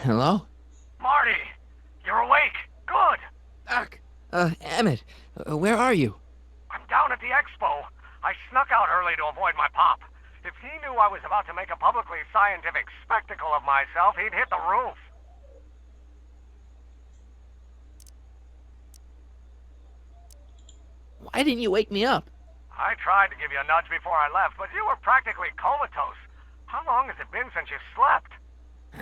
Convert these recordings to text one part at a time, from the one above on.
Hello? Marty! You're awake! Good! Doc! Emmett, where are you? I'm down at the expo. I snuck out early to avoid my pop. If he knew I was about to make a publicly scientific spectacle of myself, he'd hit the roof. Why didn't you wake me up? I tried to give you a nudge before I left, but you were practically comatose. How long has it been since you slept?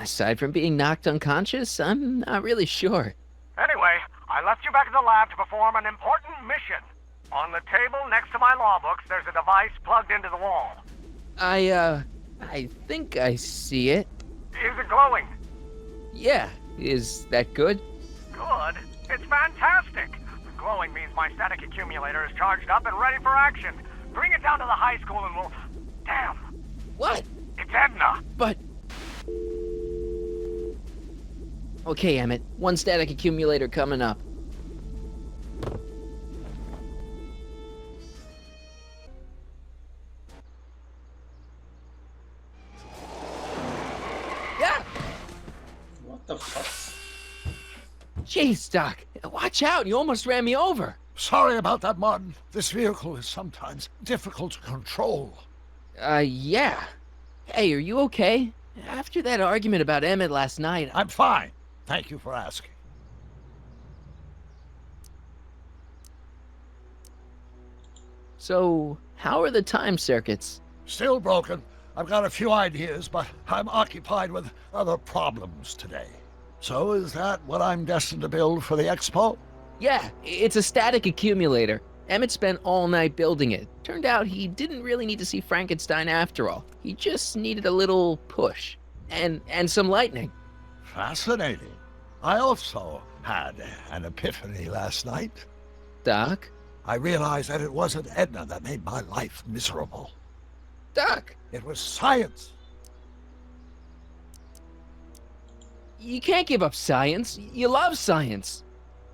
Aside from being knocked unconscious, I'm not really sure. Anyway, I left you back at the lab to perform an important mission. On the table next to my law books, there's a device plugged into the wall. I think I see it. Is it glowing? Yeah, is that good? Good. It's fantastic. Glowing means my static accumulator is charged up and ready for action. Bring it down to the high school and we'll... Damn! What? It's Edna! But... Okay, Emmett. One static accumulator coming up. Yeah! What the fuck? Jeez, Doc. Watch out. You almost ran me over. Sorry about that, Martin. This vehicle is sometimes difficult to control. Yeah. Hey, are you okay? After that argument about Emmett last night... I'm fine. Thank you for asking. So, how are the time circuits? Still broken. I've got a few ideas, but I'm occupied with other problems today. So is that what I'm destined to build for the expo? Yeah, it's a static accumulator. Emmett spent all night building it. Turned out he didn't really need to see Frankenstein after all. He just needed a little push. And some lightning. Fascinating. I also had an epiphany last night. Doc? I realized that it wasn't Edna that made my life miserable. Doc! It was science. You can't give up science. You love science.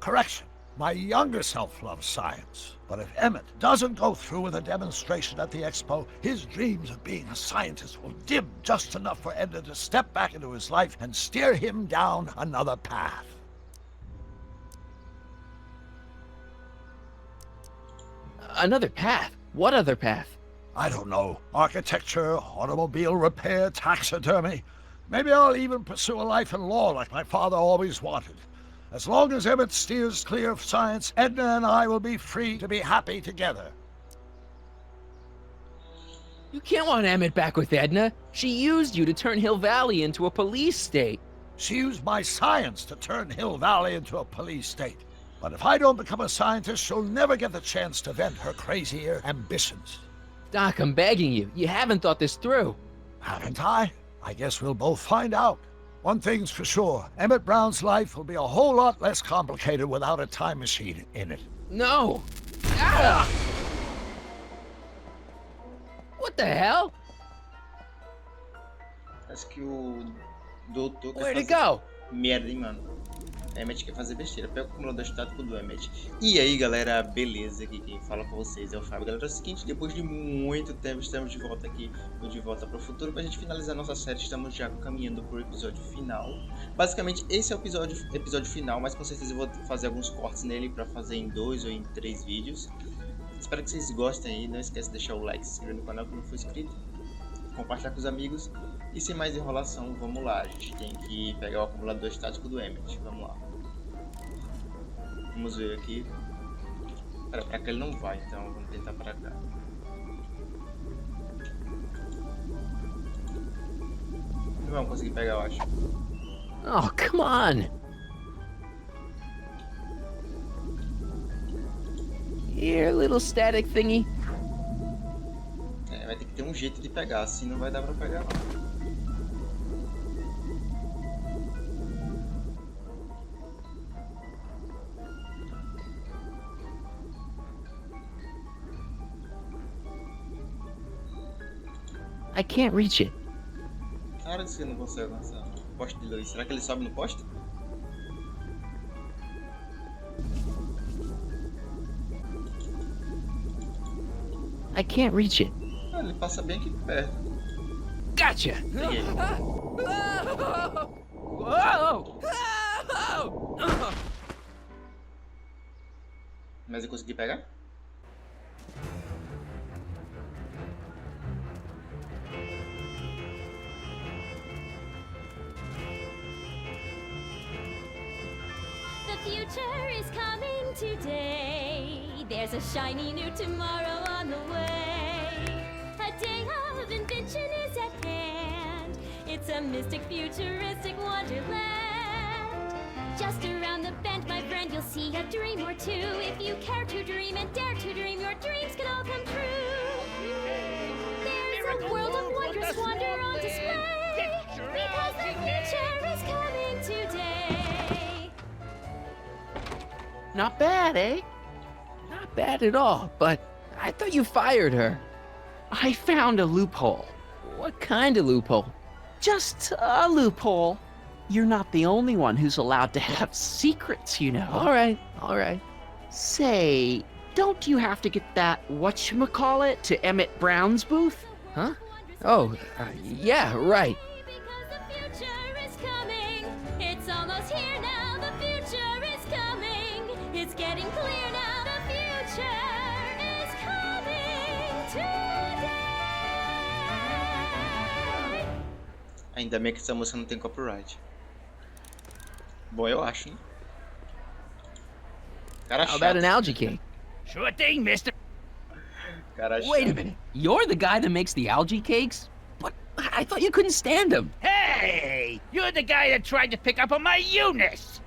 Correction. My younger self loves science. But if Emmett doesn't go through with a demonstration at the expo, his dreams of being a scientist will dim just enough for Edna to step back into his life and steer him down another path. Another path? What other path? I don't know. Architecture, automobile repair, taxidermy. Maybe I'll even pursue a life in law like my father always wanted. As long as Emmett steers clear of science, Edna and I will be free to be happy together. You can't want Emmett back with Edna. She used you to turn Hill Valley into a police state. She used my science to turn Hill Valley into a police state. But if I don't become a scientist, she'll never get the chance to vent her crazier ambitions. Doc, I'm begging you. You haven't thought this through. Haven't I? I guess we'll both find out. One thing's for sure, Emmett Brown's life will be a whole lot less complicated without a time machine in it. No! Ah! What the hell? Acho que o doutor quer Where'd it fazer go? merda, hein, mano. Emmett quer fazer besteira. Pega o acumulador estático do Emmett. E aí, galera, beleza? Aqui quem fala com vocês é o Fábio. Galera, é o seguinte, depois de muito tempo estamos de volta aqui no De Volta para o Futuro. Pra gente finalizar nossa série, estamos já caminhando pro episódio final. Basicamente, esse é o episódio final, mas com certeza eu vou fazer alguns cortes nele pra fazer em 2 ou em 3 vídeos. Espero que vocês gostem aí. Não esquece de deixar o like, se inscrever no canal que não for inscrito, compartilhar com os amigos. E sem mais enrolação, vamos lá. A gente tem que pegar o acumulador estático do Emmett. Vamos lá. Vamos ver aqui. Pra cá ele não vai, então vamos tentar pra cá. Não vamos conseguir pegar, eu acho. Oh, come on! Here, little static thingy. É, vai ter que ter um jeito de pegar, assim não vai dar pra pegar não. I can't reach it. Cara, disse que não consegue avançar. Poste de luz. Será que ele sobe no poste? I can't reach it. Ah, ele passa bem aqui perto. Gotcha! Peguei. Whoa! Mas eu consegui pegar? The future is coming today. There's a shiny new tomorrow on the way. A day of invention is at hand. It's a mystic, futuristic wonderland. Just around the bend, my friend, you'll see a dream or two. If you care to dream and dare to dream, your dreams can all come true. There's a world of wondrous wonder on display. Because the future is coming today. Not bad, eh? Not bad at all, but I thought you fired her. I found a loophole. What kind of loophole? Just a loophole. You're not the only one who's allowed to have secrets, you know. All right. Say, don't you have to get that whatchamacallit to Emmett Brown's booth? Huh? Oh, yeah, right. Because the future is coming. It's almost here now. The future is coming. It's getting clear now. The future is coming today. Ainda bem que essa música não tem copyright. Bom, eu acho, né? Cara How about an chato. algae cake? Sure thing, mister. Cara Wait a chato. minute. You're the guy that makes the algae cakes? But I thought you couldn't stand them. Hey, you're the guy that tried to pick up on my Eunice.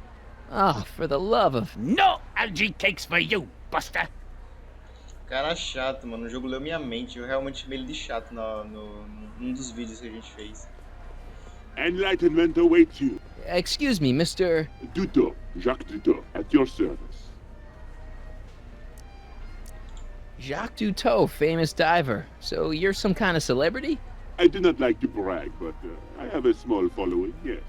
Oh, for the love of... No algae cakes for you, Buster. Cara chato, mano. O jogo leu minha mente. Eu realmente chamei ele de chato num dos vídeos que a gente fez. Enlightenment awaits you. Excuse me, Mr... Doutor, Jacques Doutor, at your service. Jacques Doutor, famous diver. So you're some kind of celebrity? I do not like to brag, but I have a small following, yes.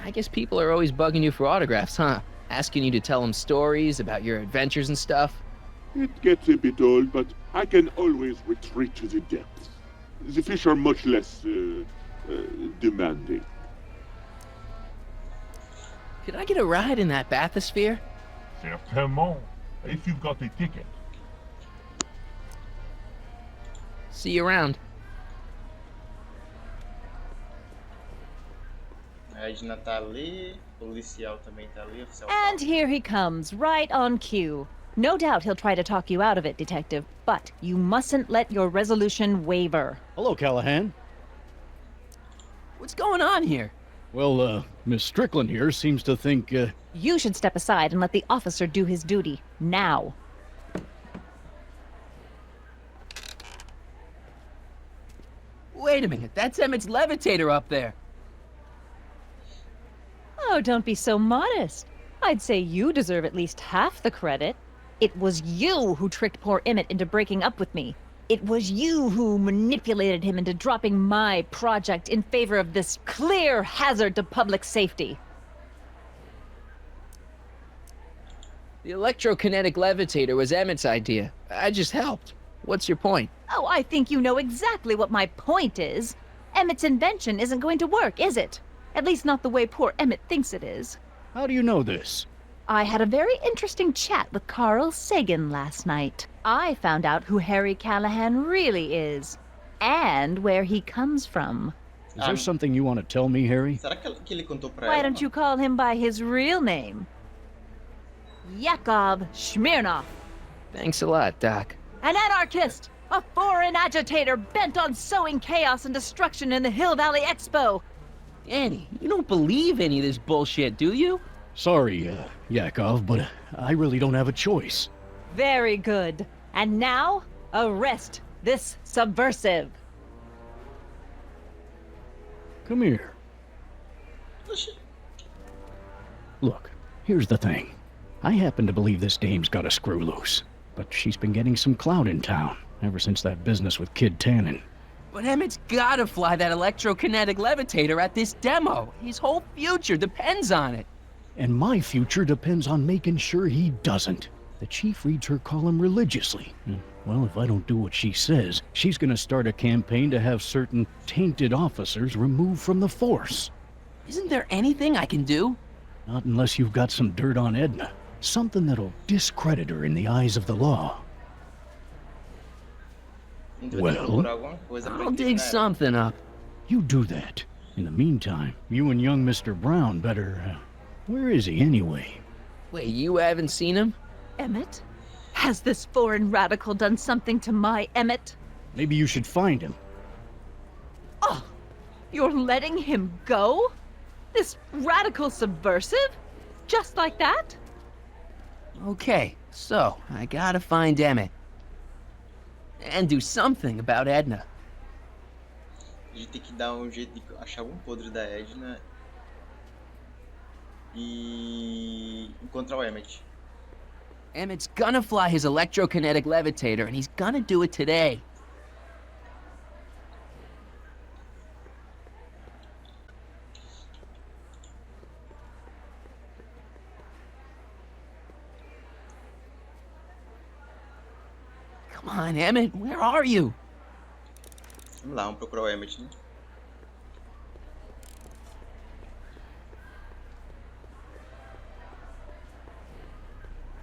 I guess people are always bugging you for autographs, huh? Asking you to tell them stories about your adventures and stuff. It gets a bit old, but I can always retreat to the depths. The fish are much less demanding. Could I get a ride in that bathysphere? Certainement, if you've got a ticket. See you around. A Edna tá ali, o policial também tá ali, oficial. And here he comes, right on cue. No doubt he'll try to talk you out of it, Detective, but you mustn't let your resolution waver. Hello, Callahan. What's going on here? Well, Miss Strickland here seems to think, You should step aside and let the officer do his duty, now. Wait a minute, that's Emmett's levitator up there. Oh, don't be so modest. I'd say you deserve at least half the credit. It was you who tricked poor Emmett into breaking up with me. It was you who manipulated him into dropping my project in favor of this clear hazard to public safety. The electrokinetic levitator was Emmett's idea. I just helped. What's your point? Oh, I think you know exactly what my point is. Emmett's invention isn't going to work, is it? At least not the way poor Emmett thinks it is. how do you know this? I had a very interesting chat with Carl Sagan last night. I found out who Harry Callahan really is, and where he comes from. Is there something you want to tell me, Harry? Será que ele contou pra Why ela? don't you call him by his real name? Yakov Smirnov. Thanks a lot, Doc. An anarchist! A foreign agitator bent on sowing chaos and destruction in the Hill Valley Expo! Annie, you don't believe any of this bullshit, do you? Sorry, Yakov, but I really don't have a choice. Very good. And now, arrest this subversive. Come here. Look, here's the thing. I happen to believe this dame's got a screw loose, but she's been getting some clout in town ever since that business with Kid Tannen. But Emmett's gotta fly that electrokinetic levitator at this demo. His whole future depends on it. And my future depends on making sure he doesn't. The chief reads her column religiously. Well, if I don't do what she says, she's gonna start a campaign to have certain tainted officers removed from the force. Isn't there anything I can do? Not unless you've got some dirt on Edna. Something that'll discredit her in the eyes of the law. Well, I'll dig something up. you do that. In the meantime, you and young Mr. Brown better... where is he anyway? Wait, you haven't seen him? Emmett? Has this foreign radical done something to my Emmett? Maybe you should find him. Oh, you're letting him go? This radical subversive? Just like that? Okay, so I gotta find Emmett. And do something about Edna. A gente tem que dar um jeito de achar algum podre da Edna e encontrar o Emmett. Emmett's gonna fly his electrokinetic levitator, and he's gonna do it today. Come on, Emmett, where are you? Vamos lá, vamos procurar o Emmett, né?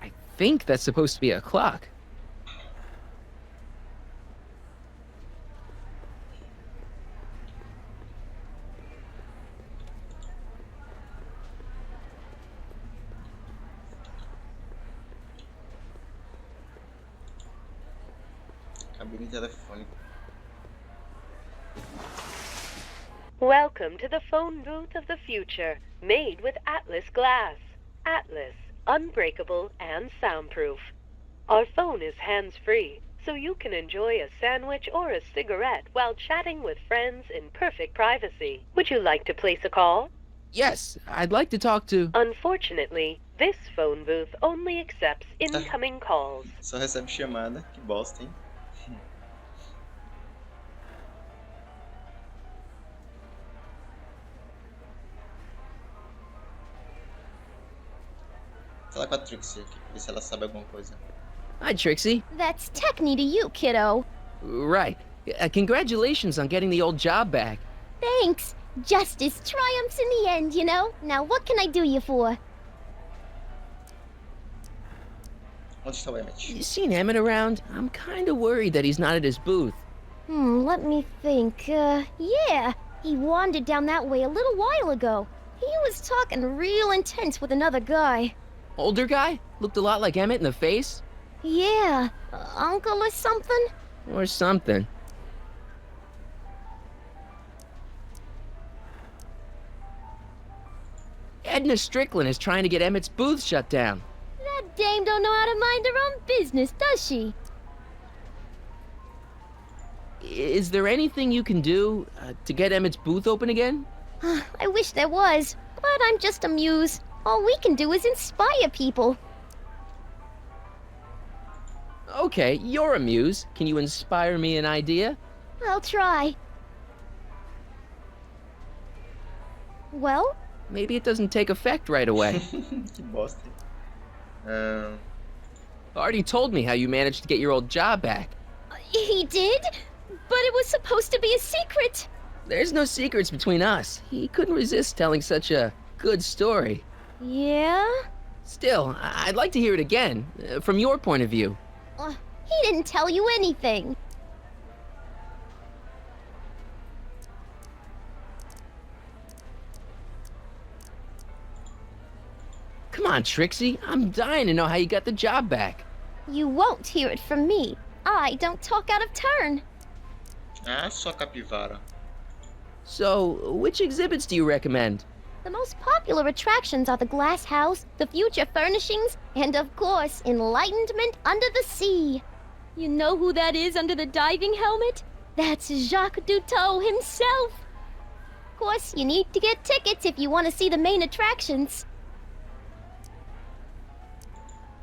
I think that's supposed to be a clock. Cabine telefônica. Welcome to the phone booth of the future, made with Atlas glass. Atlas, unbreakable and soundproof. Our phone is hands-free, so you can enjoy a sandwich or a cigarette while chatting with friends in perfect privacy. Would you like to place a call? Yes, I'd like to talk to... Unfortunately, this phone booth only accepts incoming calls. Só recebe chamada, que bosta, hein? Fala com a Trixie aqui, ver se ela sabe alguma coisa. Hi, Trixie. That's techni to you, kiddo. Right. Congratulations on getting the old job back. Thanks. Justice triumphs in the end, you know? Now what can I do you for? Onde está o Emmett? You seen Emmett around? I'm kinda worried that he's not at his booth. Let me think. Yeah. He wandered down that way a little while ago. He was talking real intense with another guy. Older guy? Looked a lot like Emmett in the face? Yeah. Uncle or something? Or something. Edna Strickland is trying to get Emmett's booth shut down. That dame don't know how to mind her own business, does she? Is there anything you can do to get Emmett's booth open again? I wish there was, but I'm just a muse. All we can do is inspire people. Okay, you're a muse. Can you inspire me an idea? I'll try. Well? Maybe it doesn't take effect right away. Que bosta. Already told me how you managed to get your old job back. He did? But it was supposed to be a secret. There's no secrets between us. He couldn't resist telling such a good story. Yeah? Still, I'd like to hear it again, from your point of view. He didn't tell you anything. Come on, Trixie. I'm dying to know how you got the job back. You won't hear it from me. I don't talk out of turn. Ah, só capivara. So, which exhibits do you recommend? The most popular attractions are the Glass House, the Future Furnishings, and of course, Enlightenment Under the Sea. You know who that is under the diving helmet? That's Jacques Cousteau himself. Of course, you need to get tickets if you want to see the main attractions.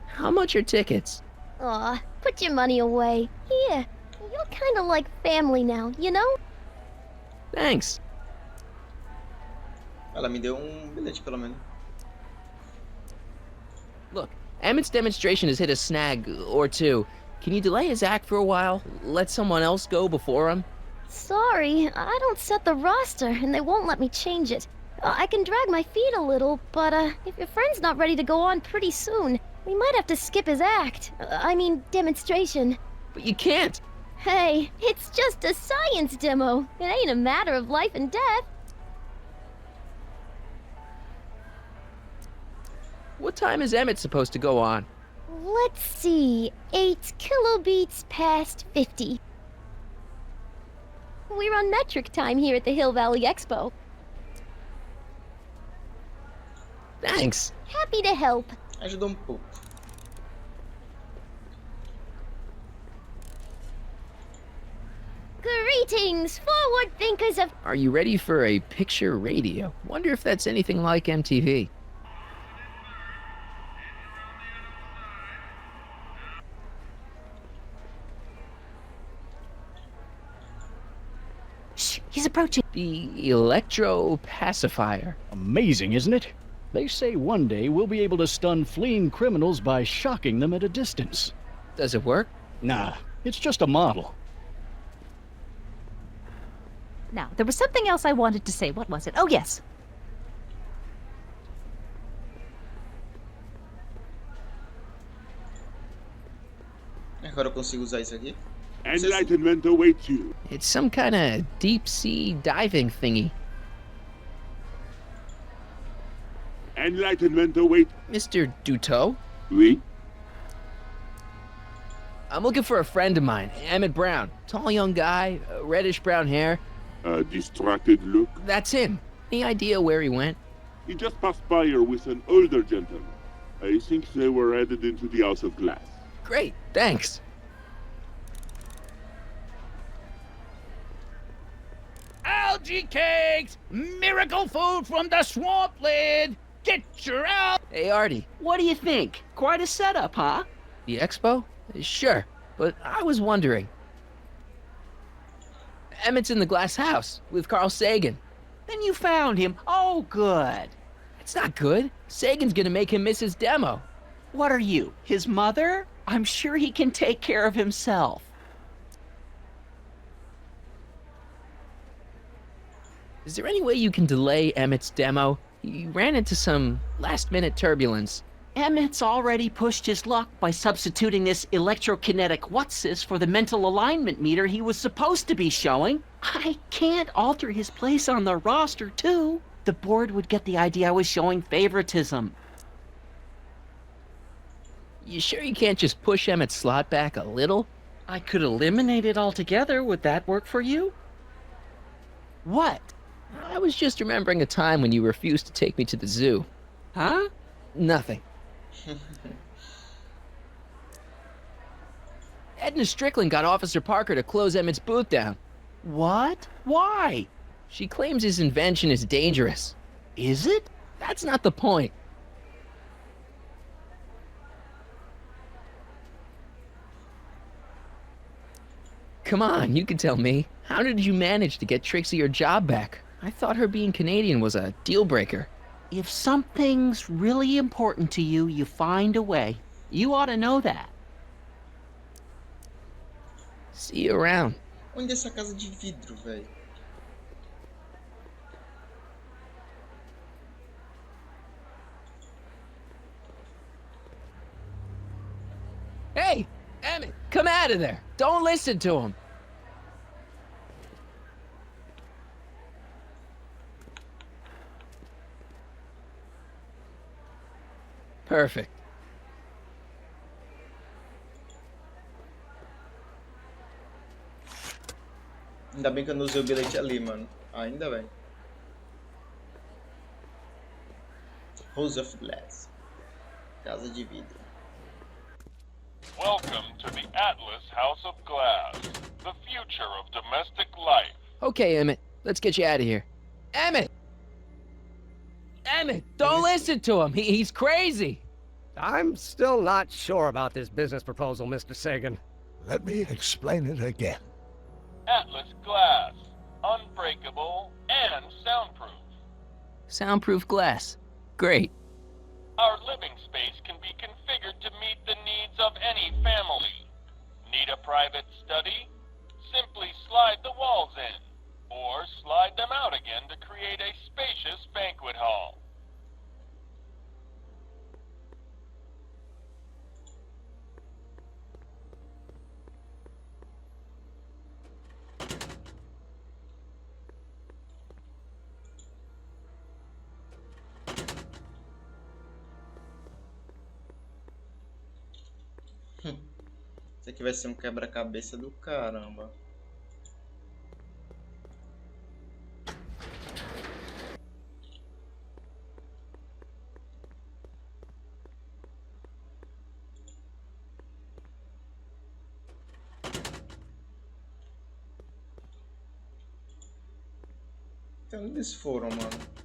How much are tickets? Aw, put your money away. Here, you're kind of like family now, you know? Thanks. Ela me deu bilhete, pelo menos. Look, Emmett's demonstration has hit a snag or two. Can you delay his act for a while? Let someone else go before him? Sorry, I don't set the roster, and they won't let me change it. I can drag my feet a little, but if your friend's not ready to go on pretty soon, we might have to skip his act. I mean, demonstration. But you can't. Hey, it's just a science demo. It ain't a matter of life and death. What time is Emmett supposed to go on? Let's see, 8 kilobeats past 50. We're on metric time here at the Hill Valley Expo. Thanks. Happy to help. Ajudou pouco. Greetings, forward thinkers of... Are you ready for a picture radio? Wonder if that's anything like MTV. Shh, he's approaching. The electro pacifier. Amazing, isn't it? They say one day we'll be able to stun fleeing criminals by shocking them at a distance. Does it work? Nah, it's just a model. Now, there was something else I wanted to say. What was it? Oh, yes. Agora eu consigo usar isso aqui. Enlightenment awaits you. It's some kind of deep-sea diving thingy. Enlightenment awaits. Mr. Doutor? Oui? I'm looking for a friend of mine, Emmett Brown. Tall young guy, reddish-brown hair. A distracted look. That's him. Any idea where he went? He just passed by here with an older gentleman. I think they were headed into the House of Glass. Great, thanks. Algae cakes! Miracle food from the swamp lid! Get your out! Hey, Artie. What do you think? Quite a setup, huh? The expo? Sure, but I was wondering. Emmett's in the glass house with Carl Sagan. Then you found him. Oh, good. It's not good. Sagan's gonna make him miss his demo. What are you, his mother? I'm sure he can take care of himself. Is there any way you can delay Emmett's demo? He ran into some last-minute turbulence. Emmett's already pushed his luck by substituting this electrokinetic what's-this for the mental alignment meter he was supposed to be showing. I can't alter his place on the roster, too. The board would get the idea I was showing favoritism. You sure you can't just push Emmett's slot back a little? I could eliminate it altogether. Would that work for you? What? I was just remembering a time when you refused to take me to the zoo. Huh? Nothing. Edna Strickland got Officer Parker to close Emmett's booth down. What? Why? She claims his invention is dangerous. Is it? That's not the point. Come on, you can tell me. How did you manage to get Trixie her job back? I thought her being Canadian was a deal breaker. If something's really important to you, you find a way. You ought to know that. See you around. Onde é essa casa de vidro, velho? Hey, Emmett, come out of there. Don't listen to him. Perfect. Ainda bem que eu não usei o bilhete ali, mano. Ainda bem. House of Glass. Casa de vidro. Welcome to the Atlas House of Glass, the future of domestic life. Okay, Emmett, let's get you out of here. Emmett! Emmett, don't listen to him. He's crazy. I'm still not sure about this business proposal, Mr. Sagan. Let me explain it again. Atlas Glass, unbreakable and soundproof. Soundproof glass. Great. Our living space can be configured aqui vai ser um quebra-cabeça do caramba. Então, onde eles foram, mano?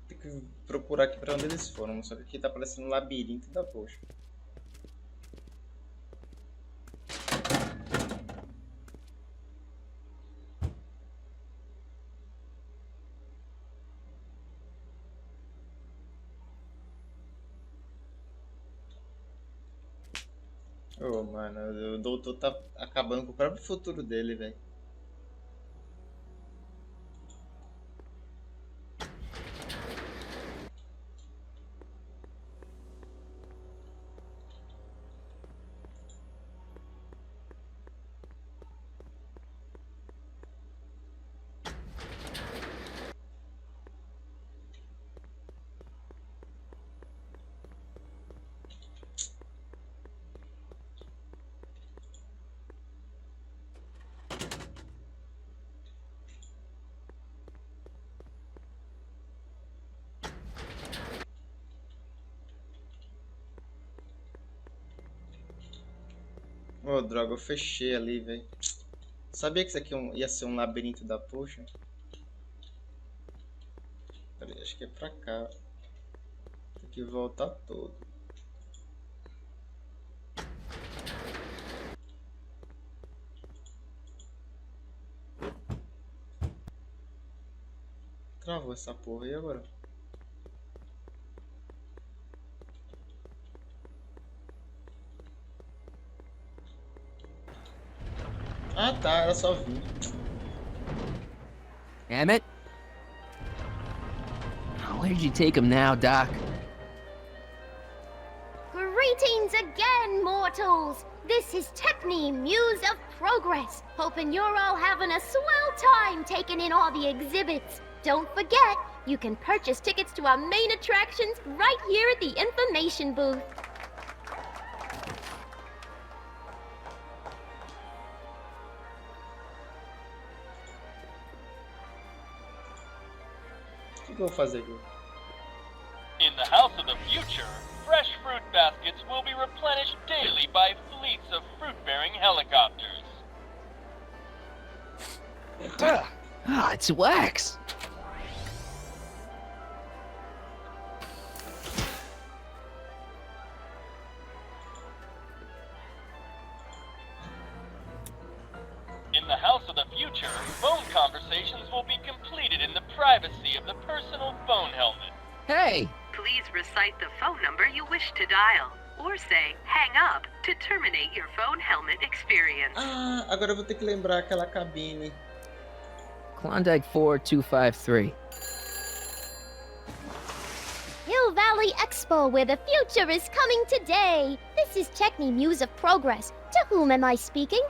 Tem que procurar aqui pra onde eles foram, só que aqui tá parecendo um labirinto da poxa. Oh, mano, o doutor tá acabando com o próprio futuro dele, velho. Oh, droga, eu fechei ali, velho. Sabia que isso aqui ia ser um labirinto da poxa? Peraí, acho que é pra cá. Tem que voltar todo. Travou essa porra, e agora? Ah tá, era só vir. Emmett? Where'd you take him now, Doc? Greetings again, mortals! This is Techne, Muse of Progress. Hoping you're all having a swell time taking in all the exhibits. Don't forget, you can purchase tickets to our main attractions right here at the information booth. O que eu vou fazer aqui? In the House of the Future, fresh fruit baskets will be replenished daily by fleets of fruit-bearing helicopters. It's wax. In the House of the Future, phone conversations will be completed in the privacy of the personal phone helmet. Hey! Please recite the phone number you wish to dial, or say hang up to terminate your phone helmet experience. Ah, agora eu vou ter que lembrar aquela cabine. Klondike 4253. Hill Valley Expo, where the future is coming today. This is Techne, Muse of Progress. To whom am I speaking?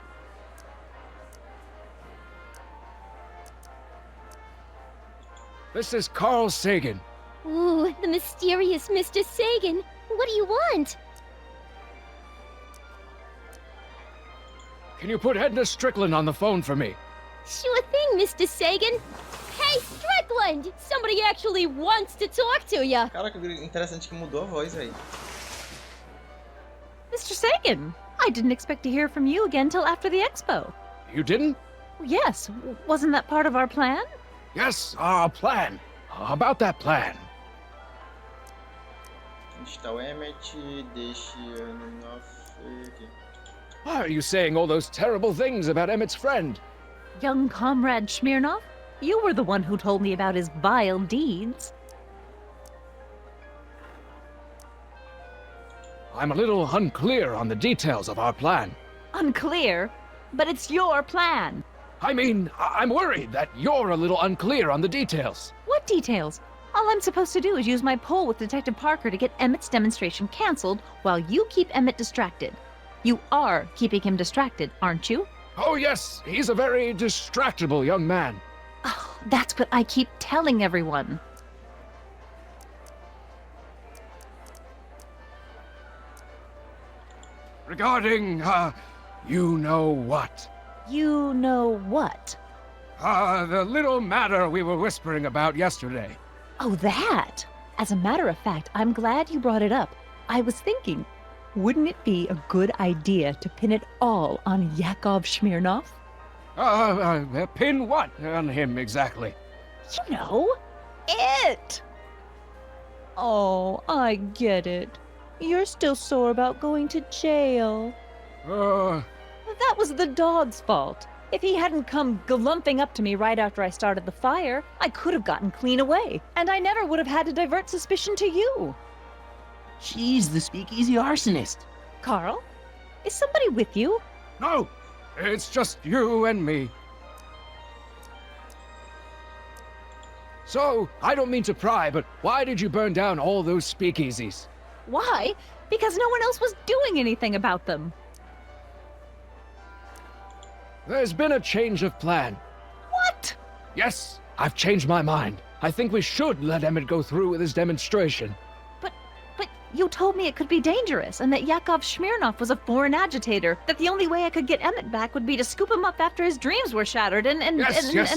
This is Carl Sagan. Ooh, the mysterious Mr. Sagan. What do you want? Can you put Edna Strickland on the phone for me? Sure thing, Mr. Sagan. Hey, Strickland! Somebody actually wants to talk to you. Caraca, interessante que mudou a voz aí. Mr. Sagan, I didn't expect to hear from you again till after the expo. You didn't? Yes, wasn't that part of our plan? Yes, our plan. About that plan. Onde está o Emmett? Deixe aqui. Why are you saying all those terrible things about Emmett's friend? Young comrade Smirnov, you were the one who told me about his vile deeds. I'm a little unclear on the details of our plan. Unclear? But it's your plan. I mean, I'm worried that you're a little unclear on the details. What details? All I'm supposed to do is use my poll with Detective Parker to get Emmett's demonstration canceled while you keep Emmett distracted. You are keeping him distracted, aren't you? Oh, yes, he's a very distractible young man. Oh, that's what I keep telling everyone. Regarding, you know what? You know what? The little matter we were whispering about yesterday. Oh, that! As a matter of fact, I'm glad you brought it up. I was thinking, wouldn't it be a good idea to pin it all on Yakov Smirnov? Pin what on him exactly? You know, it! Oh, I get it. You're still sore about going to jail. That was the dog's fault. If he hadn't come galumping up to me right after I started the fire, I could have gotten clean away, and I never would have had to divert suspicion to you. She's the speakeasy arsonist. Carl, is somebody with you? No, it's just you and me. So, I don't mean to pry, but why did you burn down all those speakeasies? Why? Because no one else was doing anything about them. There's been a change of plan. What? Yes, I've changed my mind. I think we should let Emmett go through with his demonstration. But you told me it could be dangerous, and that Yakov Smirnov was a foreign agitator, that the only way I could get Emmett back would be to scoop him up after his dreams were shattered, and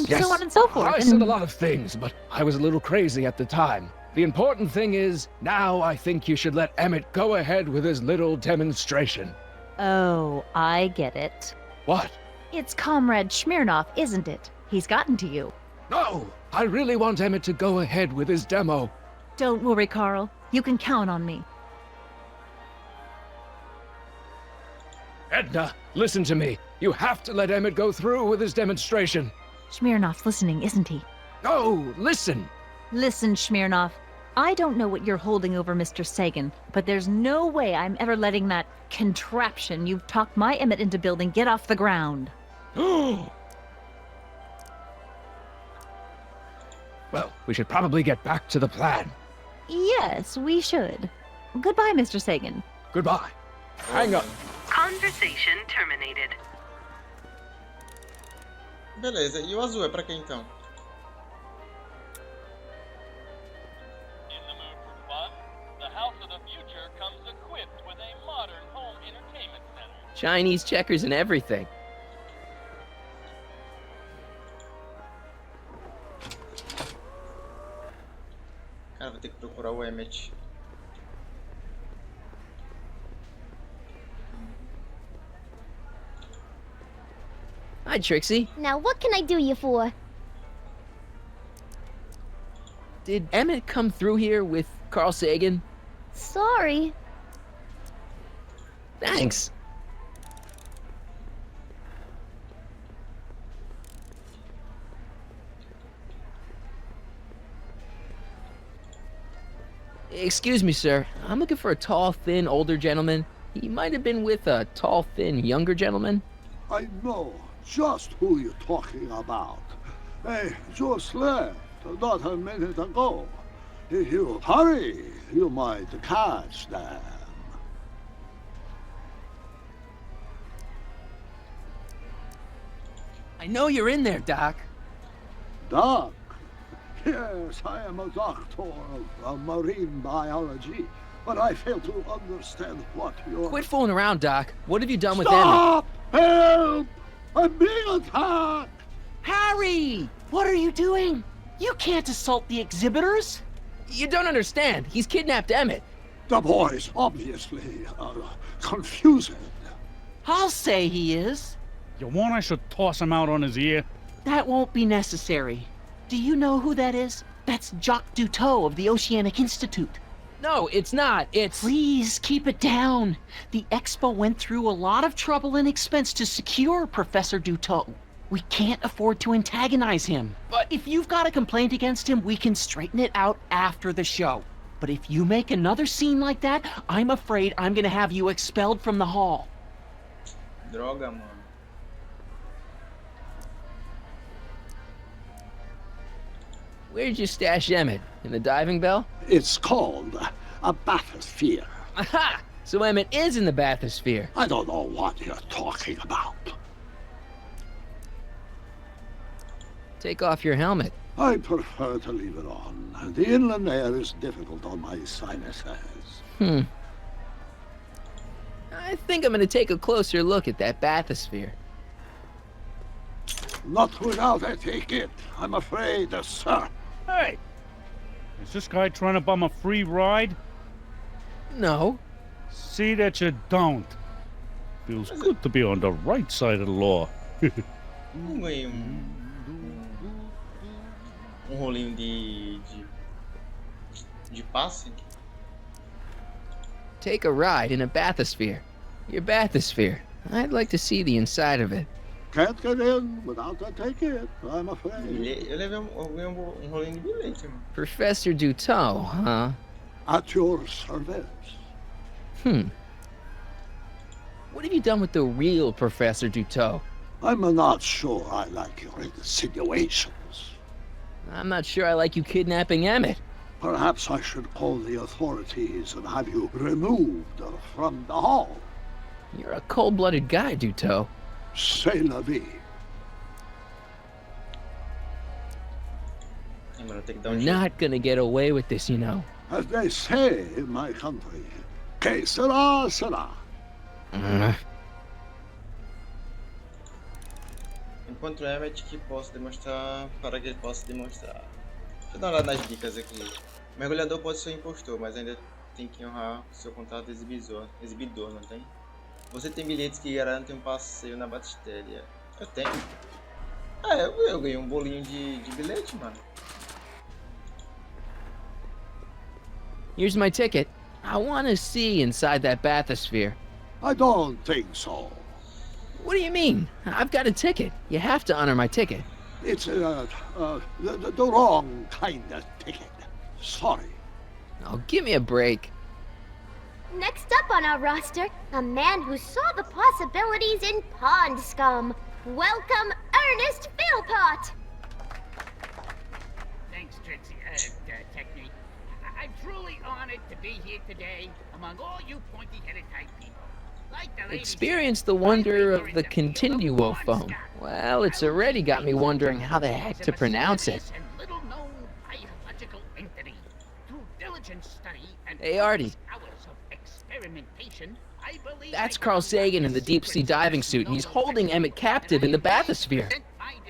so on and so forth. I said a lot of things, but I was a little crazy at the time. The important thing is, now I think you should let Emmett go ahead with his little demonstration. Oh, I get it. What? It's Comrade Smirnov, isn't it? He's gotten to you. No! I really want Emmett to go ahead with his demo. Don't worry, Carl. You can count on me. Edna, listen to me. You have to let Emmett go through with his demonstration. Smirnov's listening, isn't he? No, listen. Listen, Smirnov. I don't know what you're holding over Mr. Sagan, but there's no way I'm ever letting that contraption you've talked my Emmett into building get off the ground. Well, we should probably get back to the plan. Yes, we should. Goodbye, Mr. Sagan. Goodbye. Hang up. Conversation terminated. Beleza, e o azul é pra quem então? In the mood for fun? The House of the Future comes equipped with a modern home entertainment center. Chinese checkers and everything. Cara, vou ter que procurar o Emmett. Hi, Trixie. Now what can I do you for? Did Emmett come through here with Carl Sagan? Sorry. Thanks. Excuse me, sir. I'm looking for a tall, thin, older gentleman. He might have been with a tall, thin, younger gentleman. I know just who you're talking about. They just left not a minute ago. If you hurry, you might catch them. I know you're in there, Doc. Doc? Yes, I am a doctor of marine biology, but I fail to understand what you're... Quit fooling around, Doc. What have you done with Stop! Help! I'm being attacked! Harry! What are you doing? You can't assault the exhibitors! You don't understand. He's kidnapped Emmett. The boy's obviously confused. I'll say he is. You want I should toss him out on his ear? That won't be necessary. Do you know who that is? That's Jacques Duteau of the Oceanic Institute. No, it's not. It's... Please, keep it down. The Expo went through a lot of trouble and expense to secure Professor Duteau. We can't afford to antagonize him. But if you've got a complaint against him, we can straighten it out after the show. But if you make another scene like that, I'm afraid I'm gonna have you expelled from the hall. Droga, mano. Where'd you stash Emmett? In the diving bell? It's called a bathysphere. Aha! So Emmett is in the bathysphere. I don't know what you're talking about. Take off your helmet. I prefer to leave it on. The inland air is difficult on my sinuses. I think I'm gonna take a closer look at that bathysphere. Not without a ticket, I'm afraid, sir. Hey! Is this guy trying to bum a free ride? No. See that you don't. Feels good to be on the right side of the law. Ganhei rolinho de passe. Take a ride in a bathysphere. Your bathysphere. I'd like to see the inside of it. Can't get in without a ticket, I'm afraid. Eu ganhei rolinho de bilhete, mano. Professor Doutor, huh? At your service. What have you done with the real Professor Doutor? I'm not sure I like your insinuations. I'm not sure I like you kidnapping Emmett. Perhaps I should call the authorities and have you removed from the hall. You're a cold-blooded guy, Doutor. C'est la vie. You're not gonna get away with this, you know. As they say in my country, que sera, sera. Encontro Emmett que posso demonstrar para que ele possa demonstrar. Deixa eu dar uma olhada nas dicas aqui. O mergulhador pode ser um impostor, mas ainda tem que honrar o seu contrato de exibidor, não tem? Você tem bilhetes que garantem um passeio na Batistéria. Eu tenho. Ah, eu ganhei um bolinho de bilhete, mano. Here's my ticket. I want to see inside that bathysphere. I don't think so. What do you mean? I've got a ticket. You have to honor my ticket. It's the wrong kind of ticket. Sorry. Oh, give me a break. Next up on our roster, a man who saw the possibilities in pond scum. Welcome, Ernest Philpott! Thanks, Trixie, Technique. I'm truly honored to be here today among all you pointy-headed type people. Like the lady Experience said, the wonder I of the Continuo phone. Well, it's already got me wondering how the heck to pronounce it. little-known biological entity. Through diligent study and Hey, Artie. hours of experimentation, I believe That's Carl Sagan in the deep-sea diving suit, and he's holding Emmett captive in the bathysphere.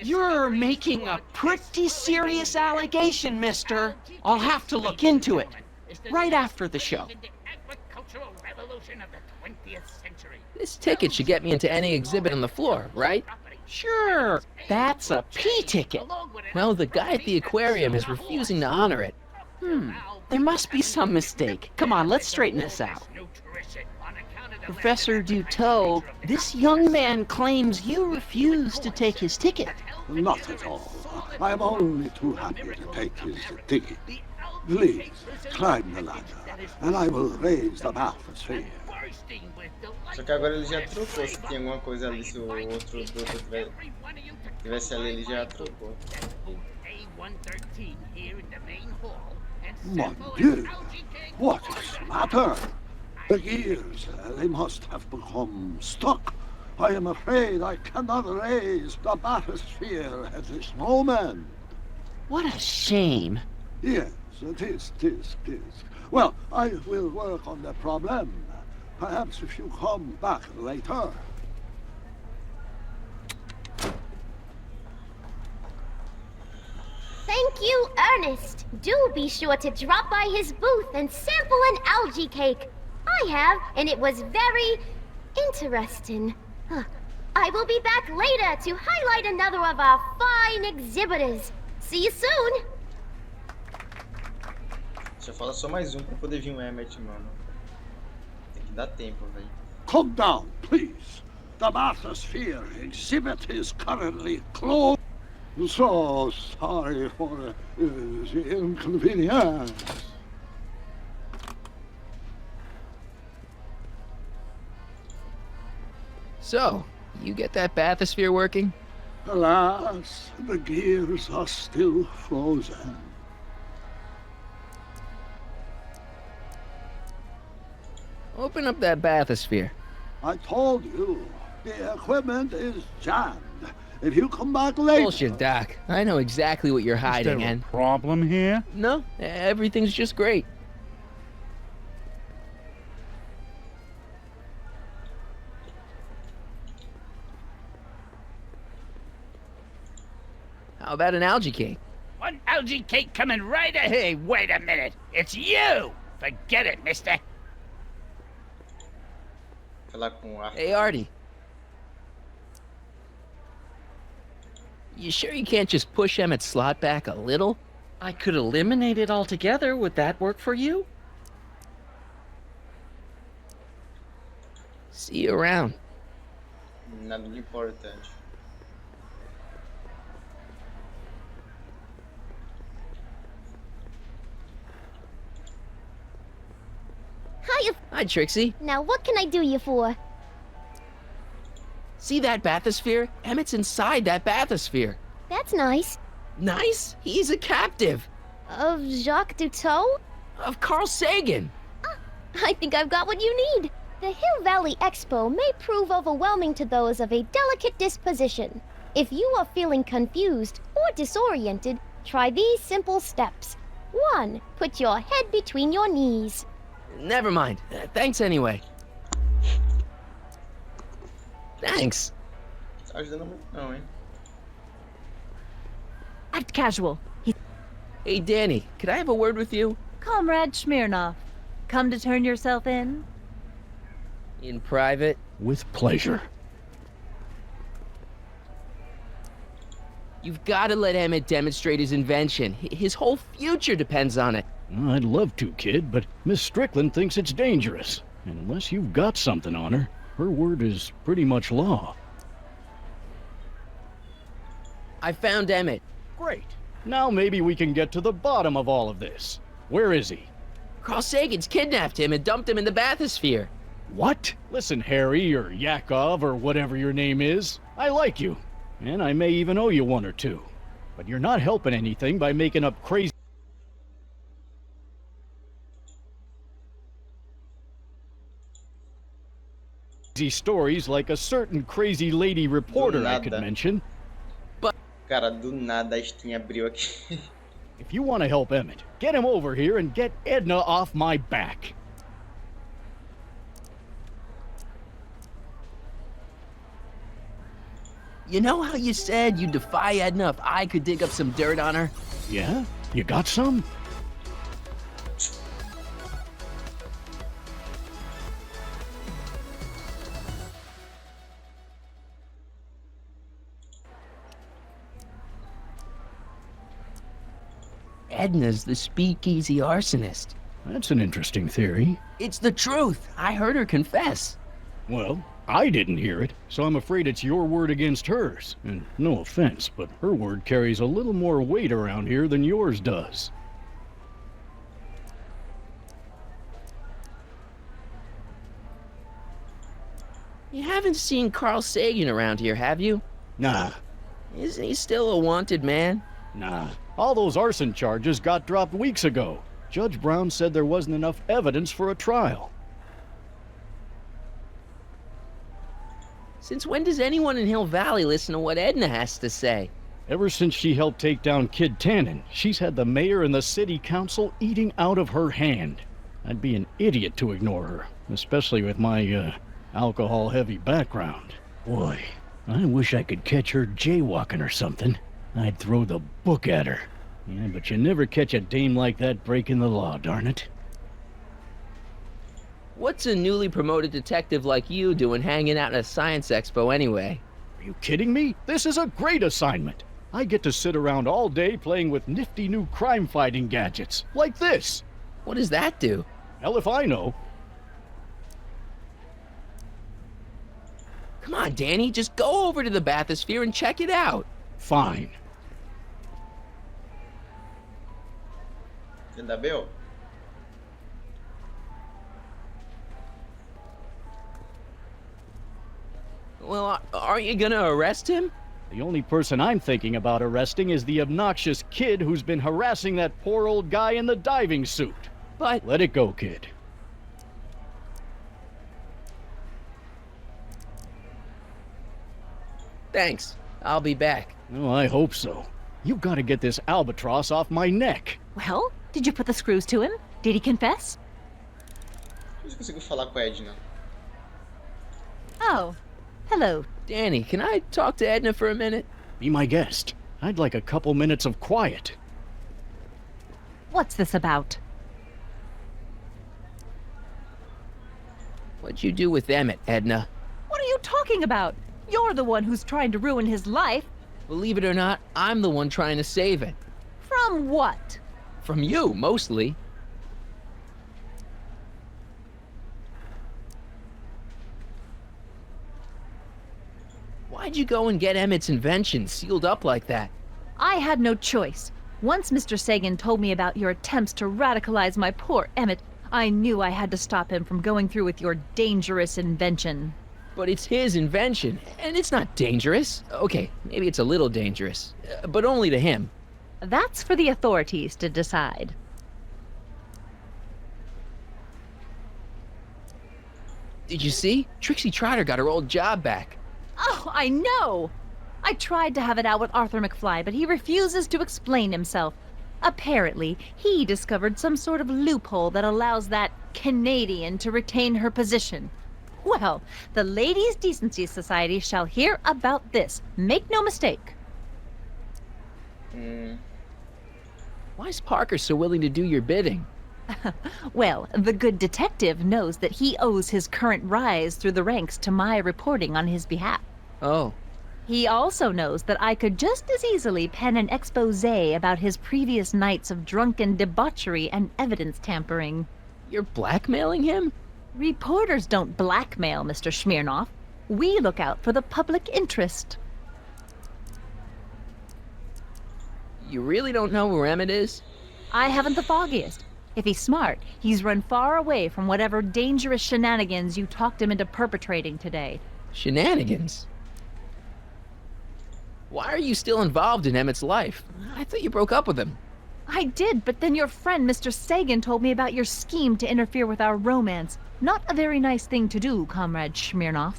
You're making a pretty serious allegation, mister. I'll have to look into it. Right after the show. agricultural revolution of the 20th century. This ticket should get me into any exhibit on the floor, right? Sure, that's a P ticket. Well, the guy at the aquarium is refusing to honor it. There must be some mistake. Come on, let's straighten this out. Professor Doutor, this young man claims you refused to take his ticket. Not at all. I'm only too happy to take his ticket. Please, climb the ladder, and I will raise the bathysphere. Só que agora ele já trocou. Se tem alguma coisa ali, se o outro doutor tivesse ali, ele já trocou. Mon Dieu! What is the matter? The gears, they must have become stuck. I am afraid I cannot raise the bathysphere at this moment. What a shame. Yes, it is. Well, I will work on the problem. Perhaps if you come back later. Thank you, Ernest. Do be sure to drop by his booth and sample an algae cake. I have, and it was very interesting. I will be back later to highlight another of our fine exhibitors. See you soon. Deixa eu falar só mais pra poder vir um Emmett, mano. Tem que dar tempo, velho. Come down, please. The bathysphere exhibit is currently closed. So sorry for the inconvenience. So, you get that bathysphere working? Alas, the gears are still frozen. Open up that bathysphere. I told you, the equipment is jammed. and he'll come back later. Bullshit, Doc. I know exactly what you're Is hiding, there a and problem here? no, everything's just great. How about an algae cake? One algae cake coming right ahead. Hey, wait a minute. It's you! Forget it, mister. Falar com o Arthur. Hey, Artie. You sure you can't just push Emmett's slot back a little? I could eliminate it altogether. Would that work for you? See you around. Nada de importante. Hiya. Hi, Trixie. Now what can I do you for? See that bathysphere? Emmett's inside that bathysphere. That's nice. Nice? He's a captive. Of Jacques Cousteau? Of Carl Sagan. I think I've got what you need. The Hill Valley Expo may prove overwhelming to those of a delicate disposition. If you are feeling confused or disoriented, try these simple steps. 1. Put your head between your knees. Never mind. Thanks anyway. Thanks. Tá ajudando muito não, hein? Act casual. Hey, Danny, could I have a word with you? Comrade Smirnov, come to turn yourself in? In private? With pleasure. You've got to let Emmett demonstrate his invention. His whole future depends on it. I'd love to, kid, but Miss Strickland thinks it's dangerous. And unless you've got something on her, her word is pretty much law. I found Emmett. Great. Now maybe we can get to the bottom of all of this. Where is he? Carl Sagan's kidnapped him and dumped him in the bathysphere. What? Listen, Harry, or Yakov, or whatever your name is. I like you. And I may even owe you one or two. But you're not helping anything by making up crazy stories like a certain crazy lady reporter I could mention. Cara, do nada a Steam abriu aqui. If you want to help Emmett, get him over here and get Edna off my back. You know how you said you'd defy Edna if I could dig up some dirt on her? Yeah? You got some? Edna's the speakeasy arsonist. That's an interesting theory. It's the truth. I heard her confess. Well, I didn't hear it, so I'm afraid it's your word against hers. And no offense, but her word carries a little more weight around here than yours does. You haven't seen Carl Sagan around here, have you? Nah. Isn't he still a wanted man? Nah. All those arson charges got dropped weeks ago. Judge Brown said there wasn't enough evidence for a trial. Since when does anyone in Hill Valley listen to what Edna has to say? Ever since she helped take down Kid Tannen, she's had the mayor and the city council eating out of her hand. I'd be an idiot to ignore her, especially with my, alcohol-heavy background. Boy, I wish I could catch her jaywalking or something. I'd throw the book at her. Yeah, but you never catch a dame like that breaking the law, darn it. What's a newly promoted detective like you doing hanging out at a science expo anyway? Are you kidding me? This is a great assignment. I get to sit around all day playing with nifty new crime-fighting gadgets, like this. What does that do? Hell if I know. Come on, Danny, just go over to the bathysphere and check it out. Fine. Ainda bem, Well, aren't you gonna arrest him? The only person I'm thinking about arresting is the obnoxious kid who's been harassing that poor old guy in the diving suit. But... Let it go, kid. Thanks. I'll be back. Oh, I hope so. You've got to get this albatross off my neck. Well, did you put the screws to him? Did he confess? Você conseguiu falar com a Edna? Oh, hello. Danny, can I talk to Edna for a minute? Be my guest. I'd like a couple minutes of quiet. What's this about? What'd you do with Emmett, Edna? What are you talking about? You're the one who's trying to ruin his life. Believe it or not, I'm the one trying to save it. From what? From you, mostly. Why'd you go and get Emmett's invention sealed up like that? I had no choice. Once Mr. Sagan told me about your attempts to radicalize my poor Emmett, I knew I had to stop him from going through with your dangerous invention. But it's his invention, and it's not dangerous. Okay, maybe it's a little dangerous, but only to him. That's for the authorities to decide. Did you see? Trixie Trotter got her old job back. Oh, I know! I tried to have it out with Arthur McFly, but he refuses to explain himself. Apparently, he discovered some sort of loophole that allows that Canadian to retain her position. Well, the Ladies' Decency Society shall hear about this. Make no mistake. Why is Parker so willing to do your bidding? Well, the good detective knows that he owes his current rise through the ranks to my reporting on his behalf. Oh. He also knows that I could just as easily pen an exposé about his previous nights of drunken debauchery and evidence tampering. You're blackmailing him? Reporters don't blackmail, Mr. Smirnoff. We look out for the public interest. You really don't know where Emmett is? I haven't the foggiest. If he's smart, he's run far away from whatever dangerous shenanigans you talked him into perpetrating today. Shenanigans? Why are you still involved in Emmett's life? I thought you broke up with him. I did, but then your friend Mr. Sagan told me about your scheme to interfere with our romance. Not a very nice thing to do, Comrade Smirnoff.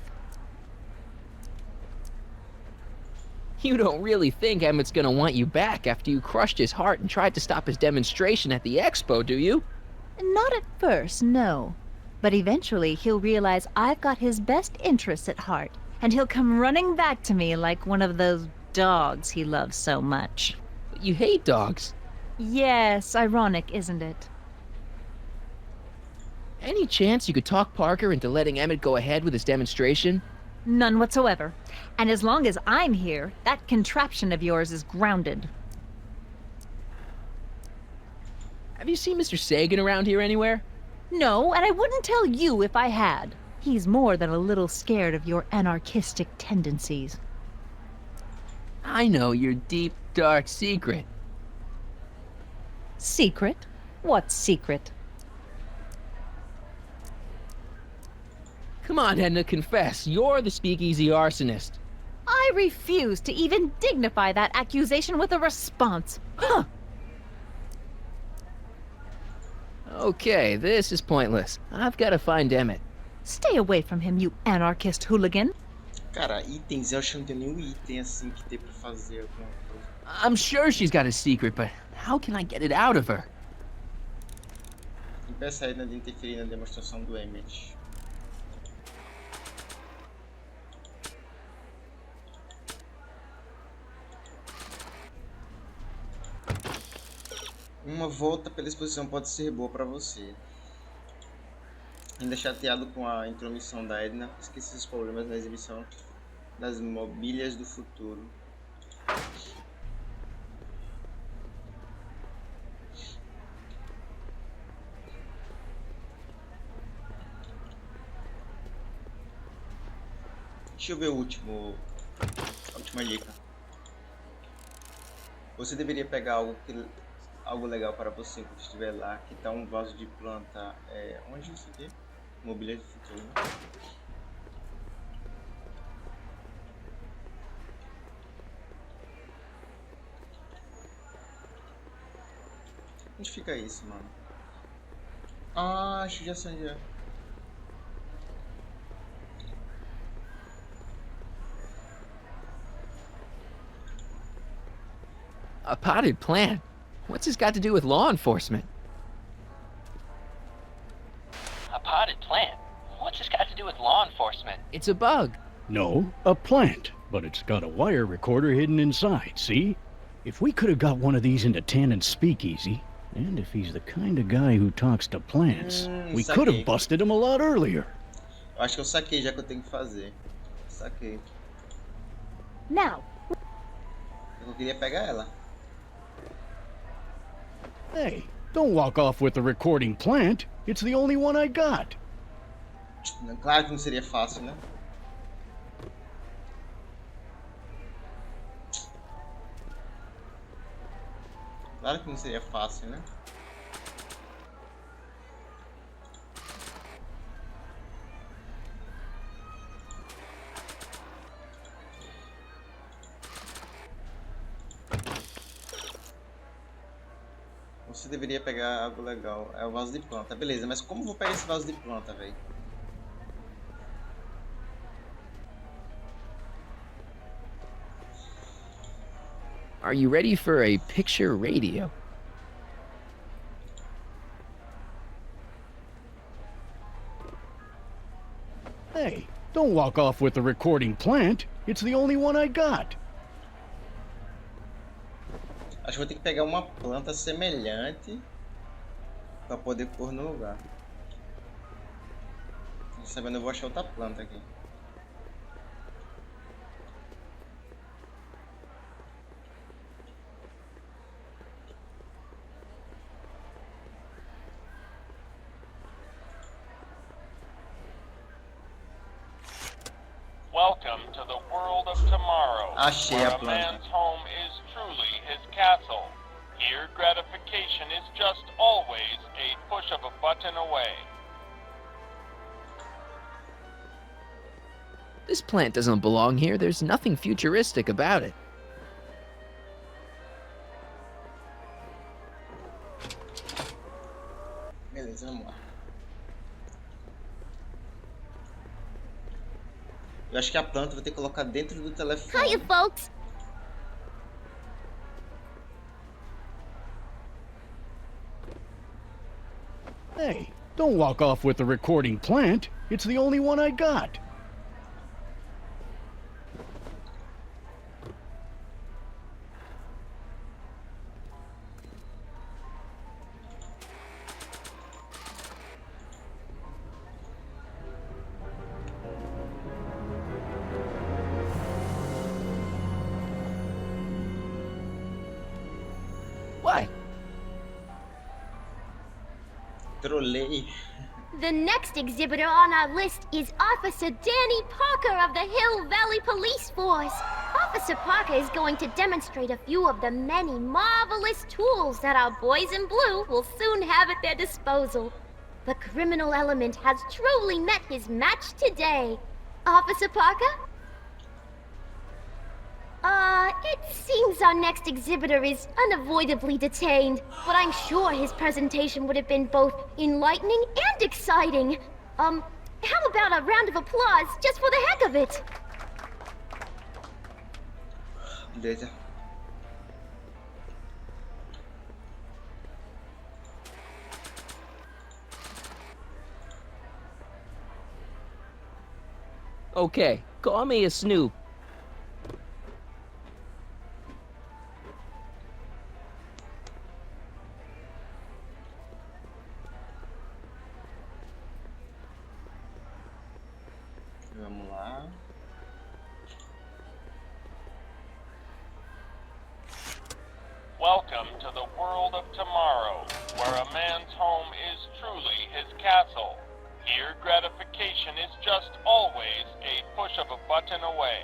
You don't really think Emmett's gonna want you back after you crushed his heart and tried to stop his demonstration at the expo, do you? Not at first, no. But eventually he'll realize I've got his best interests at heart, and he'll come running back to me like one of those dogs he loves so much. But you hate dogs. Yes, ironic, isn't it? Any chance you could talk Parker into letting Emmett go ahead with his demonstration? None whatsoever. And as long as I'm here, that contraption of yours is grounded. Have you seen Mr. Sagan around here anywhere? No, and I wouldn't tell you if I had. He's more than a little scared of your anarchistic tendencies. I know your deep, dark secret. Secret? What secret? Come on, Edna, confess. You're the speakeasy arsonist. I refuse to even dignify that accusation with a response. Huh! Okay, this is pointless. I've got to find Emmett. Stay away from him, you anarchist hooligan. Cara, itens, eu acho que não tem nenhum item assim que tem pra fazer alguma coisa. I'm sure she's got a secret, but how can I get it out of her? Impeça a Edna de interferir na demonstração do Emmett. Uma volta pela exposição pode ser boa para você. Ainda chateado com a intromissão da Edna, esqueci os problemas na exibição das mobílias do futuro. Deixa eu ver a última dica. Você deveria pegar algo legal para você quando estiver lá, que tá um vaso de planta, onde isso aqui? Mobília de futuro, né? Onde fica isso, mano? Ah, acho que já sei onde é. A potted plant? What's this got to do with law enforcement? A potted plant? What's this got to do with law enforcement? It's a bug. No, a plant, but it's got a wire recorder hidden inside, see? If we could have got one of these into Tannen's speakeasy, and if he's the kind of guy who talks to plants, we could have busted him a lot earlier. Eu acho que eu saquei já que eu tenho que fazer. Saquei. Now. Eu queria pegar ela. Hey, don't walk off with the recording plant. It's the only one I got. Claro que não seria fácil, né? Claro que não seria fácil, né? Você deveria pegar algo legal. É o vaso de planta. Beleza, mas como eu vou pegar esse vaso de planta, velho? Are you ready for a picture radio? Hey, don't walk off with the recording plant. It's the only one I got. Acho que vou ter que pegar uma planta semelhante para poder pôr no lugar. Não sabendo, eu vou achar outra planta aqui. Welcome to the world of tomorrow, Achei where a a planta. man's home is truly his castle. Here, gratification is just always a push of a button away. This plant doesn't belong here. There's nothing futuristic about it. Beleza, vamos lá. Eu acho que a planta eu vou ter que colocar dentro do telefone. Hiya, folks. Hey, don't walk off with the recording plant. It's the only one I got. What? Trolei. The next exhibitor on our list is Officer Danny Parker of the Hill Valley Police Force. Officer Parker is going to demonstrate a few of the many marvelous tools that our boys in blue will soon have at their disposal. The criminal element has truly met his match today. Officer Parker? It seems our next exhibitor is unavoidably detained, but I'm sure his presentation would have been both enlightening and exciting. How about a round of applause just for the heck of it? Beleza. Okay, call me a snoop. Vamos lá. Welcome to the world of tomorrow, where a man's home is truly his castle. Here, gratification is just always a push of a button away.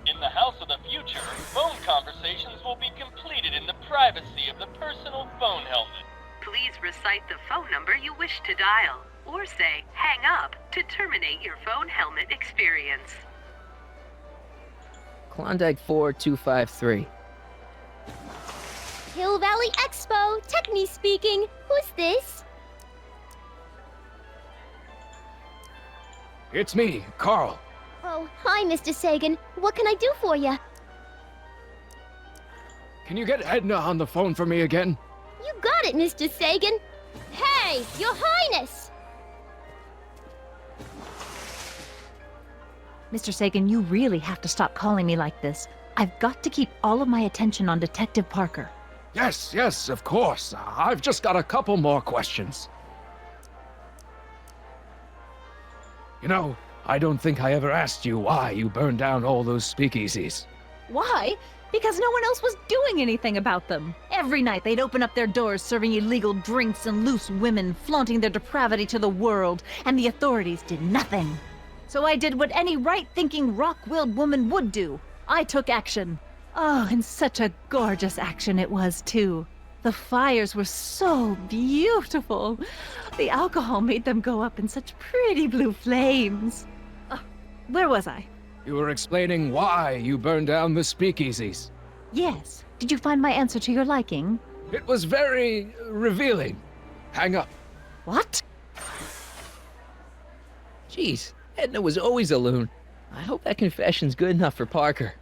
In the house of the future, phone conversations will be completed in the privacy of the personal phone helmet. Please recite the phone number you wish to dial, or say hang up to terminate your phone helmet experience. Klondike 4253. Hill Valley Expo, Techni speaking. Who's this? It's me, Carl. Oh, hi, Mr. Sagan. What can I do for you? Can you get Edna on the phone for me again? You got it, Mr. Sagan. Hey, Your Highness! Mr. Sagan, you really have to stop calling me like this. I've got to keep all of my attention on Detective Parker. Yes, of course. I've just got a couple more questions. You know, I don't think I ever asked you why you burned down all those speakeasies. Why? Because no one else was doing anything about them. Every night they'd open up their doors serving illegal drinks and loose women, flaunting their depravity to the world, and the authorities did nothing. So I did what any right-thinking, rock-willed woman would do. I took action. Oh, and such a gorgeous action it was, too. The fires were so beautiful. The alcohol made them go up in such pretty blue flames. Where was I? You were explaining why you burned down the speakeasies. Yes. Did you find my answer to your liking? It was very revealing. Hang up. What? Jeez, Edna was always a loon. I hope that confession's good enough for Parker.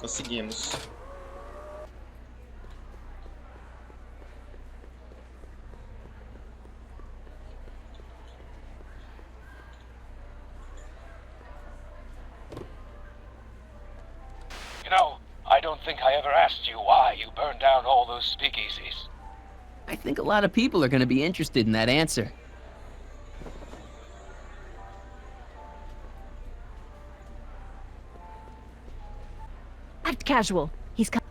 Conseguimos. You know, I don't think I ever asked you why you burned down all those speakeasies. I think a lot of people are going to be interested in that answer. Act casual. He's come.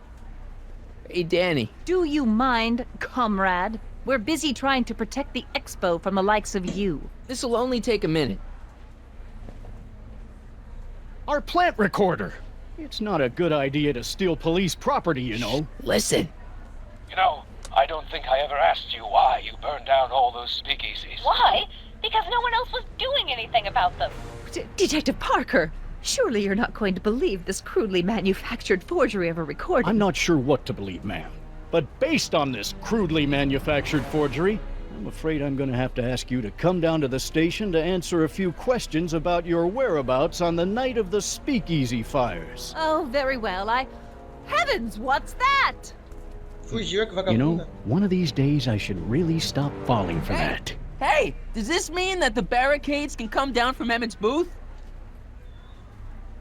Hey, Danny. Do you mind, comrade? We're busy trying to protect the expo from the likes of you. This'll only take a minute. Our plant recorder! It's not a good idea to steal police property, you know. Listen. You know, I don't think I ever asked you why you burned down all those speakeasies. Why? Because no one else was doing anything about them. Detective Parker, surely you're not going to believe this crudely manufactured forgery of a recording. I'm not sure what to believe, ma'am. But based on this crudely manufactured forgery, I'm afraid I'm going to have to ask you to come down to the station to answer a few questions about your whereabouts on the night of the speakeasy fires. Oh, very well. Heavens, what's that? Fugiu, que vagabunda. You know, one of these days I should really stop falling for that. Hey, does this mean that the barricades can come down from Emmett's booth?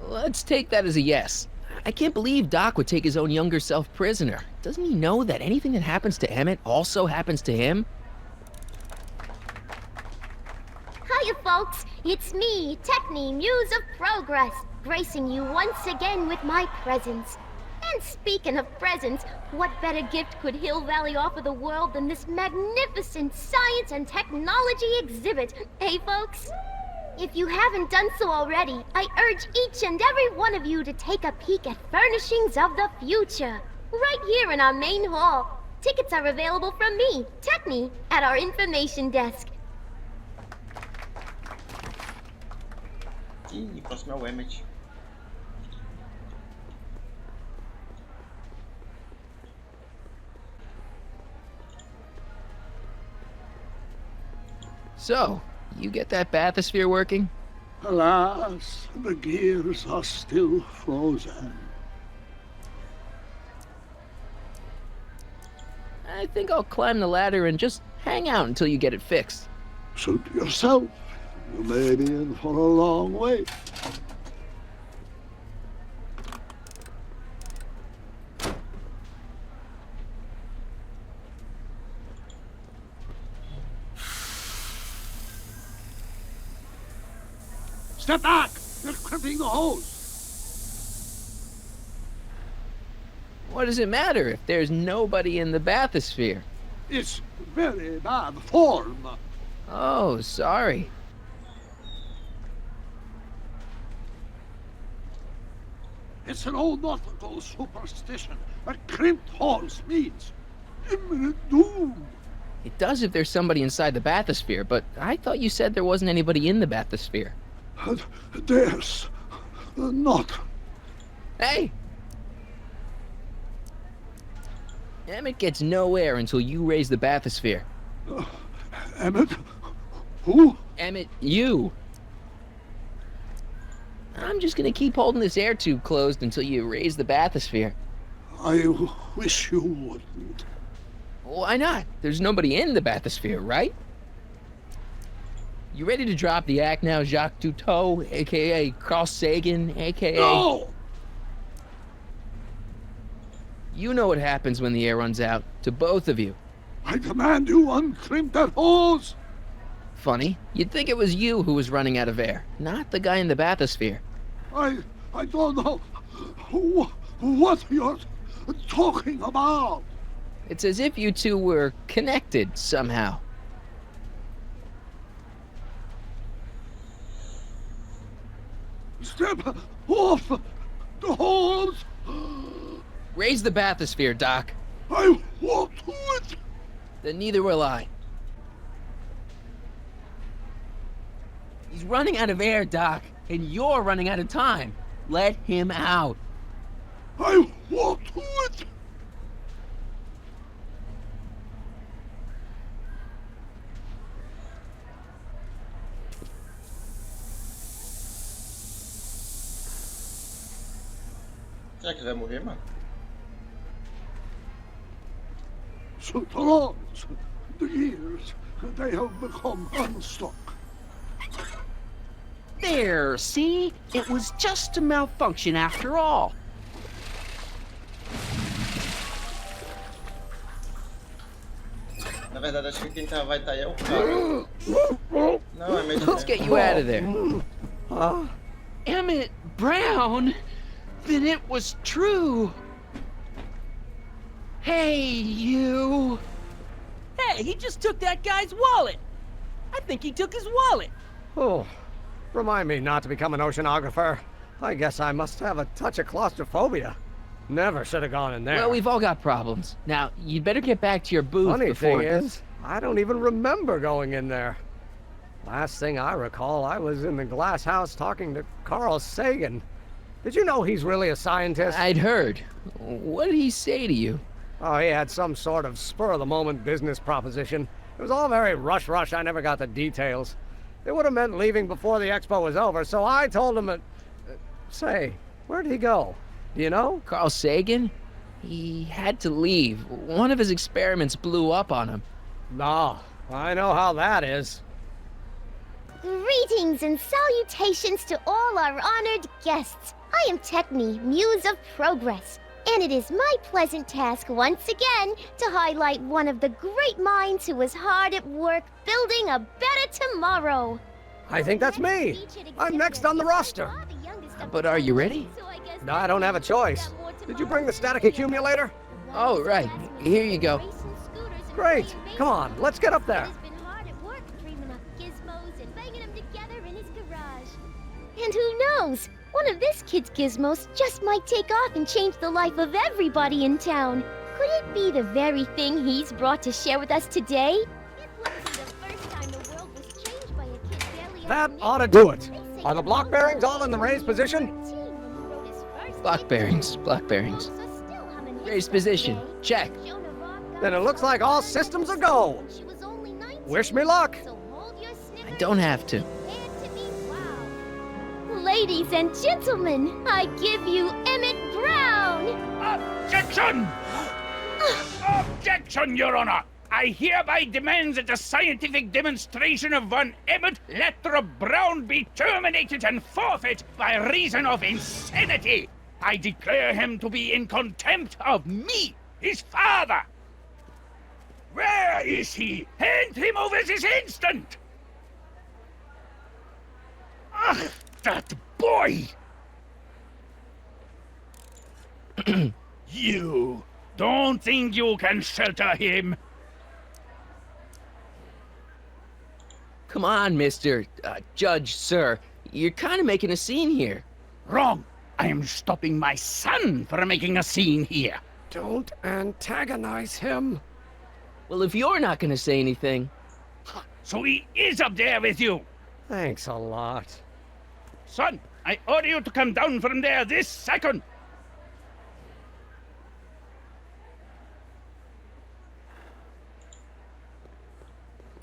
Let's take that as a yes. I can't believe Doc would take his own younger self prisoner. Doesn't he know that anything that happens to Emmett also happens to him? Hiya, folks. It's me, Techni, Muse of Progress, gracing you once again with my presence. And speaking of presents, what better gift could Hill Valley offer the world than this magnificent science and technology exhibit, hey folks? If you haven't done so already, I urge each and every one of you to take a peek at Furnishings of the Future, right here in our main hall. Tickets are available from me, Techni, at our information desk. Ih, próximo é o Emmett. So, you get that bathysphere working? Alas, the gears are still frozen. I think I'll climb the ladder and just hang out until you get it fixed. Suit yourself. You may be in for a long wait. Step back! You're crimping the hose! What does it matter if there's nobody in the bathysphere? It's very bad form. Oh, sorry. It's an old nautical superstition. A crimped hose means imminent doom. It does if there's somebody inside the bathysphere, but I thought you said there wasn't anybody in the bathysphere. There's not. Hey! Emmett gets no air until you raise the bathysphere. Emmett? Who? Emmett, you. I'm just gonna keep holding this air tube closed until you raise the bathysphere. I wish you wouldn't. Why not? There's nobody in the bathysphere, right? You ready to drop the act now, Jacques Cousteau, a.k.a. Carl Sagan, a.k.a.? No! You know what happens when the air runs out, to both of you. I command you uncrimp that hose! Funny, you'd think it was you who was running out of air, not the guy in the bathysphere. I don't know what you're talking about. It's as if you two were connected somehow. Step off the hose! Raise the bathysphere, Doc. I won't do it! Then neither will I. He's running out of air, Doc, and you're running out of time. Let him out. I won't do it! Será que ele vai morrer, mano? So the lords, the years, they have become unstuck. There, see? It was just a malfunction after all. Na verdade, acho que quem vai estar aí é o cara. Não, é mesmo. Let's get you out of there. Emmett Brown? Then it was true. Hey, you. Hey, he just took that guy's wallet. I think he took his wallet. Oh, remind me not to become an oceanographer. I guess I must have a touch of claustrophobia. Never should have gone in there. Well, we've all got problems. Now, you'd better get back to your booth Funny before... thing is, I don't even remember going in there. Last thing I recall, I was in the glass house talking to Carl Sagan. Did you know he's really a scientist? I'd heard. What did he say to you? Oh, he had some sort of spur-of-the-moment business proposition. It was all very rush. I never got the details. It would have meant leaving before the expo was over, so I told him say, where'd he go? Do you know? Carl Sagan? He had to leave. One of his experiments blew up on him. No, I know how that is. Greetings and salutations to all our honored guests. I am Techne, Muse of Progress, and it is my pleasant task once again to highlight one of the great minds who was hard at work building a better tomorrow. I think that's me. I'm next on the roster. But are you ready? No, I don't have a choice. Did you bring the static accumulator? Oh, right. Here you go. Great. Come on, let's get up there. And who knows? One of this kid's gizmos just might take off and change the life of everybody in town. Could it be the very thing he's brought to share with us today? That ought to do it. Are the block bearings all in the raised position? Block bearings. Raised position. Check. Then it looks like all systems are go. Wish me luck. I don't have to. Ladies and gentlemen, I give you Emmett Brown! Objection! Objection, Your Honor! I hereby demand that the scientific demonstration of one Emmett Letter Brown be terminated and forfeit by reason of insanity. I declare him to be in contempt of me, his father. Where is he? Hand him over this instant! Ugh, that boy! You don't think you can shelter him? Come on, Mr. Judge, sir. You're kind of making a scene here. Wrong. I am stopping my son from making a scene here. Don't antagonize him. Well, if you're not going to say anything... So he is up there with you? Thanks a lot. Son, I order you to come down from there this second.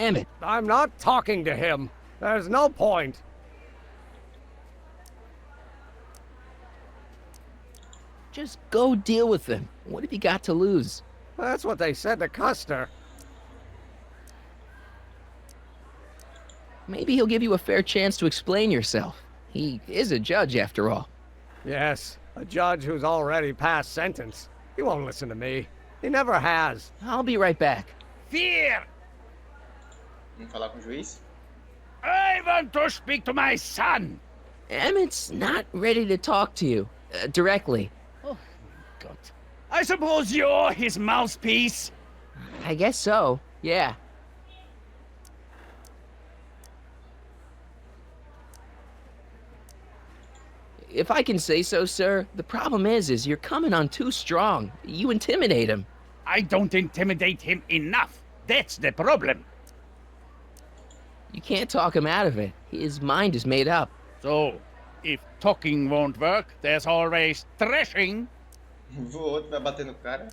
Emmett. I'm not talking to him. There's no point. Just go deal with him. What have you got to lose? That's what they said to Custer. Maybe he'll give you a fair chance to explain yourself. He is a judge, after all. Yes, a judge who's already passed sentence. He won't listen to me. He never has. I'll be right back. Fear! Vamos falar com o juiz? I want to speak to my son! Emmett's not ready to talk to you, directly. Oh, God. I suppose you're his mouthpiece? I guess so, yeah. If I can say so, sir, the problem is you're coming on too strong. You intimidate him. I don't intimidate him enough. That's the problem. You can't talk him out of it. His mind is made up. So, if talking won't work, there's always thrashing. O outro vai bater no cara.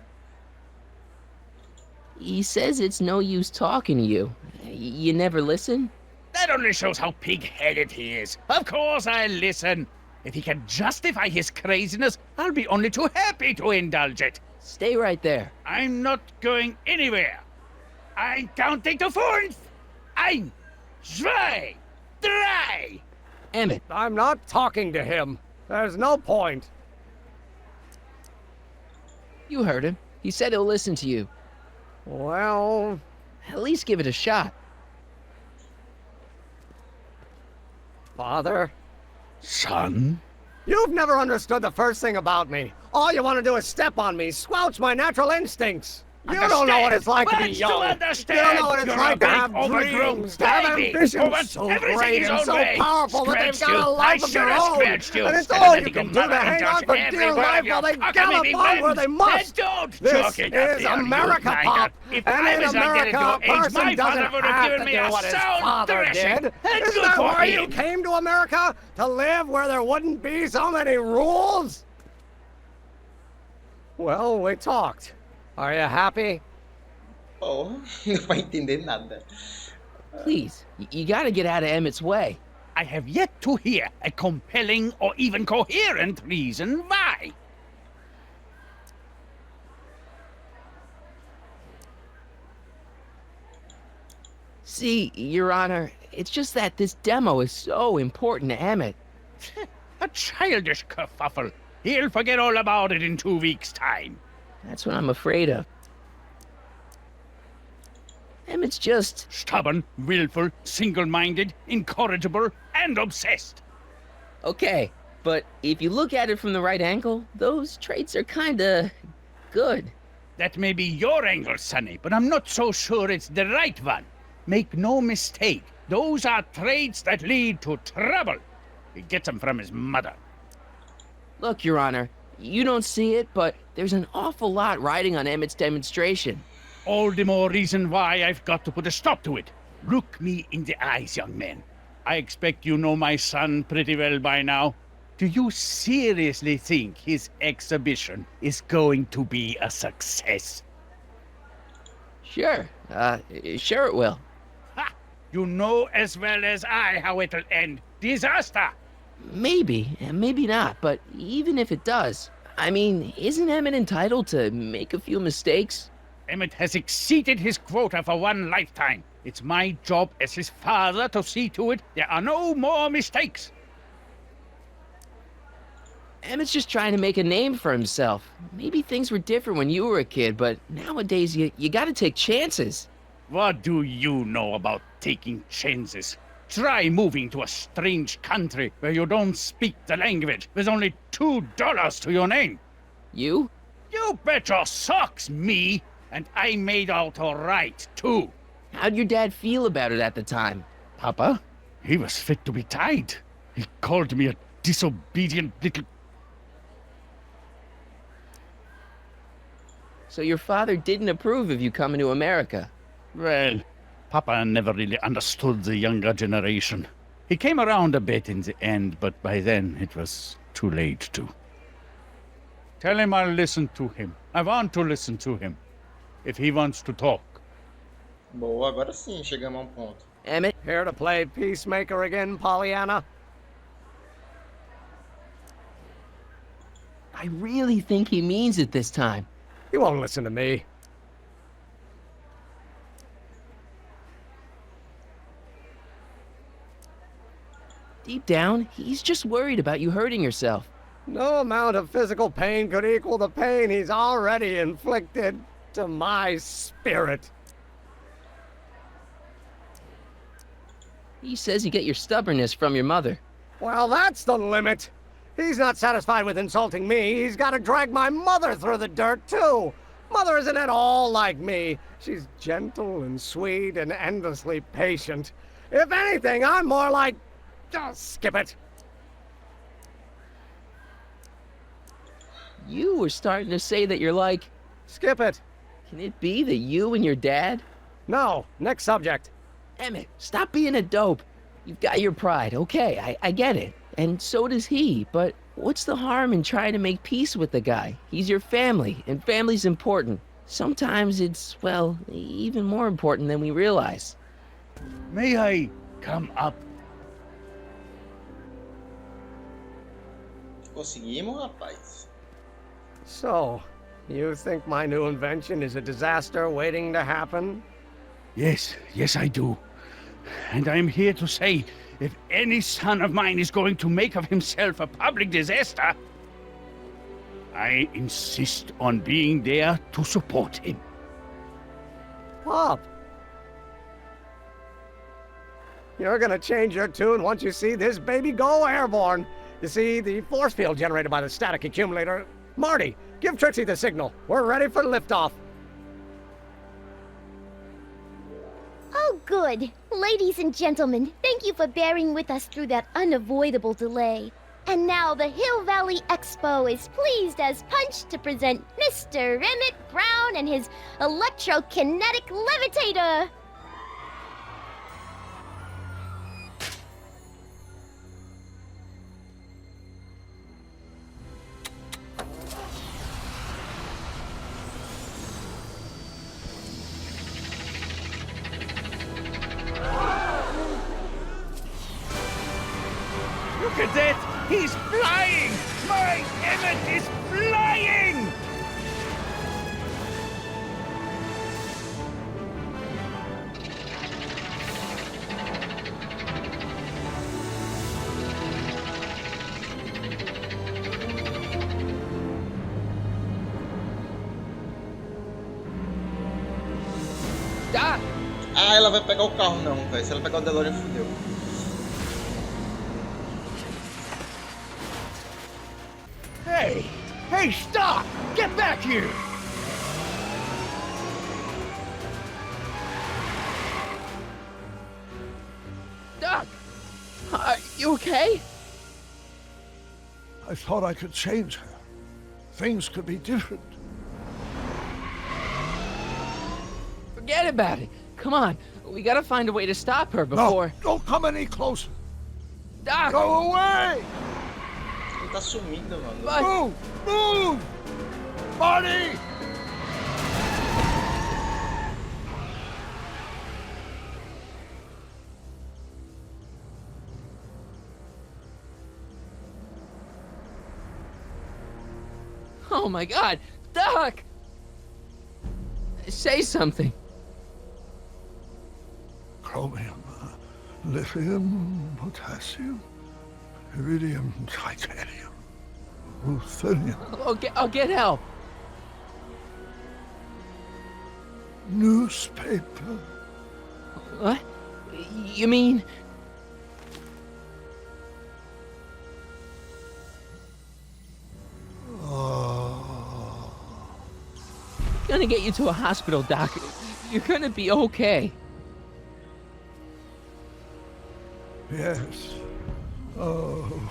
He says it's no use talking to you. You never listen? That only shows how pig-headed he is. Of course I'll listen. If he can justify his craziness, I'll be only too happy to indulge it. Stay right there. I'm not going anywhere. I'm counting to 4. 1, 2, 3. Emmett. I'm not talking to him. There's no point. You heard him. He said he'll listen to you. Well... At least give it a shot. Father? Son? You've never understood the first thing about me. All you want to do is step on me, squelch my natural instincts. You don't know what it's like to be young. You don't know what it's like to have dreams, to have ambitions so great and so powerful that they've got a life of their own. And it's all you can do to hang on for dear life while they gallop on where they must. This is America, Pop. And in America, a person doesn't have to do what his father did. Isn't that why you came to America? To live where there wouldn't be so many rules? Well, we talked. Are you happy? Oh, não vai entender nada. Please, you gotta get out of Emmett's way. I have yet to hear a compelling or even coherent reason why. See, Your Honor, it's just that this demo is so important to Emmett. A childish kerfuffle. He'll forget all about it in 2 weeks' time. That's what I'm afraid of. Emmett's just... Stubborn, willful, single-minded, incorrigible, and obsessed. Okay, but if you look at it from the right angle, those traits are kinda... good. That may be your angle, Sonny, but I'm not so sure it's the right one. Make no mistake, those are traits that lead to trouble. He gets them from his mother. Look, Your Honor, you don't see it, but there's an awful lot riding on Emmett's demonstration. All the more reason why I've got to put a stop to it. Look me in the eyes, young man. I expect you know my son pretty well by now. Do you seriously think his exhibition is going to be a success? Sure. Sure it will. Ha! You know as well as I how it'll end. Disaster! Maybe, and maybe not, but even if it does, I mean, isn't Emmett entitled to make a few mistakes? Emmett has exceeded his quota for one lifetime. It's my job as his father to see to it there are no more mistakes. Emmett's just trying to make a name for himself. Maybe things were different when you were a kid, but nowadays you gotta take chances. What do you know about taking chances? Try moving to a strange country where you don't speak the language with only $2 to your name. You? You bet your socks, me! And I made out all right, too. How'd your dad feel about it at the time? Papa? He was fit to be tied. He called me a disobedient little... So your father didn't approve of you coming to America? Well, Papa never really understood the younger generation. He came around a bit in the end, but by then it was too late to. Tell him I'll listen to him. I want to listen to him. If he wants to talk. Boa, agora sim chegamos a um ponto. Emmett? Here to play peacemaker again, Pollyanna? I really think he means it this time. He won't listen to me. Deep down, he's just worried about you hurting yourself. No amount of physical pain could equal the pain he's already inflicted to my spirit. He says you get your stubbornness from your mother. Well, that's the limit. He's not satisfied with insulting me. He's got to drag my mother through the dirt, too. Mother isn't at all like me. She's gentle and sweet and endlessly patient. If anything, I'm more like... skip it. You were starting to say that you're like... Skip it. Can it be that you and your dad? No. Next subject. Emmett, stop being a dope. You've got your pride, okay, I get it. And so does he, but what's the harm in trying to make peace with the guy? He's your family, and family's important. Sometimes it's, well, even more important than we realize. May I come up? Conseguimos, rapaz. So, you think my new invention is a disaster waiting to happen? Yes, I do. And I'm here to say, if any son of mine is going to make of himself a public disaster, I insist on being there to support him. Pop! You're gonna change your tune once you see this baby go airborne. You see, the force field generated by the static accumulator... Marty, give Trixie the signal. We're ready for liftoff. Oh, good. Ladies and gentlemen, thank you for bearing with us through that unavoidable delay. And now the Hill Valley Expo is pleased as punch to present Mr. Emmett Brown and his electrokinetic levitator. Look at that! He's flying! My Emmett is flying! Doc! Ah, ela vai pegar o carro não, velho. Se ela pegar o DeLorean, fudeu. Hey, stop! Get back here! Doc! Are you okay? I thought I could change her. Things could be different. Forget about it. Come on, we gotta find a way to stop her before... No, don't come any closer. Doc! Go away! Ele tá sumindo, mano. But... Move! Marty! Oh my God, Doc! Say something. Chromium, lithium, potassium, iridium, titanium, ruthenium. I'll get help. Newspaper. What? You mean... Gonna get you to a hospital, Doc. You're gonna be okay. Yes. Oh,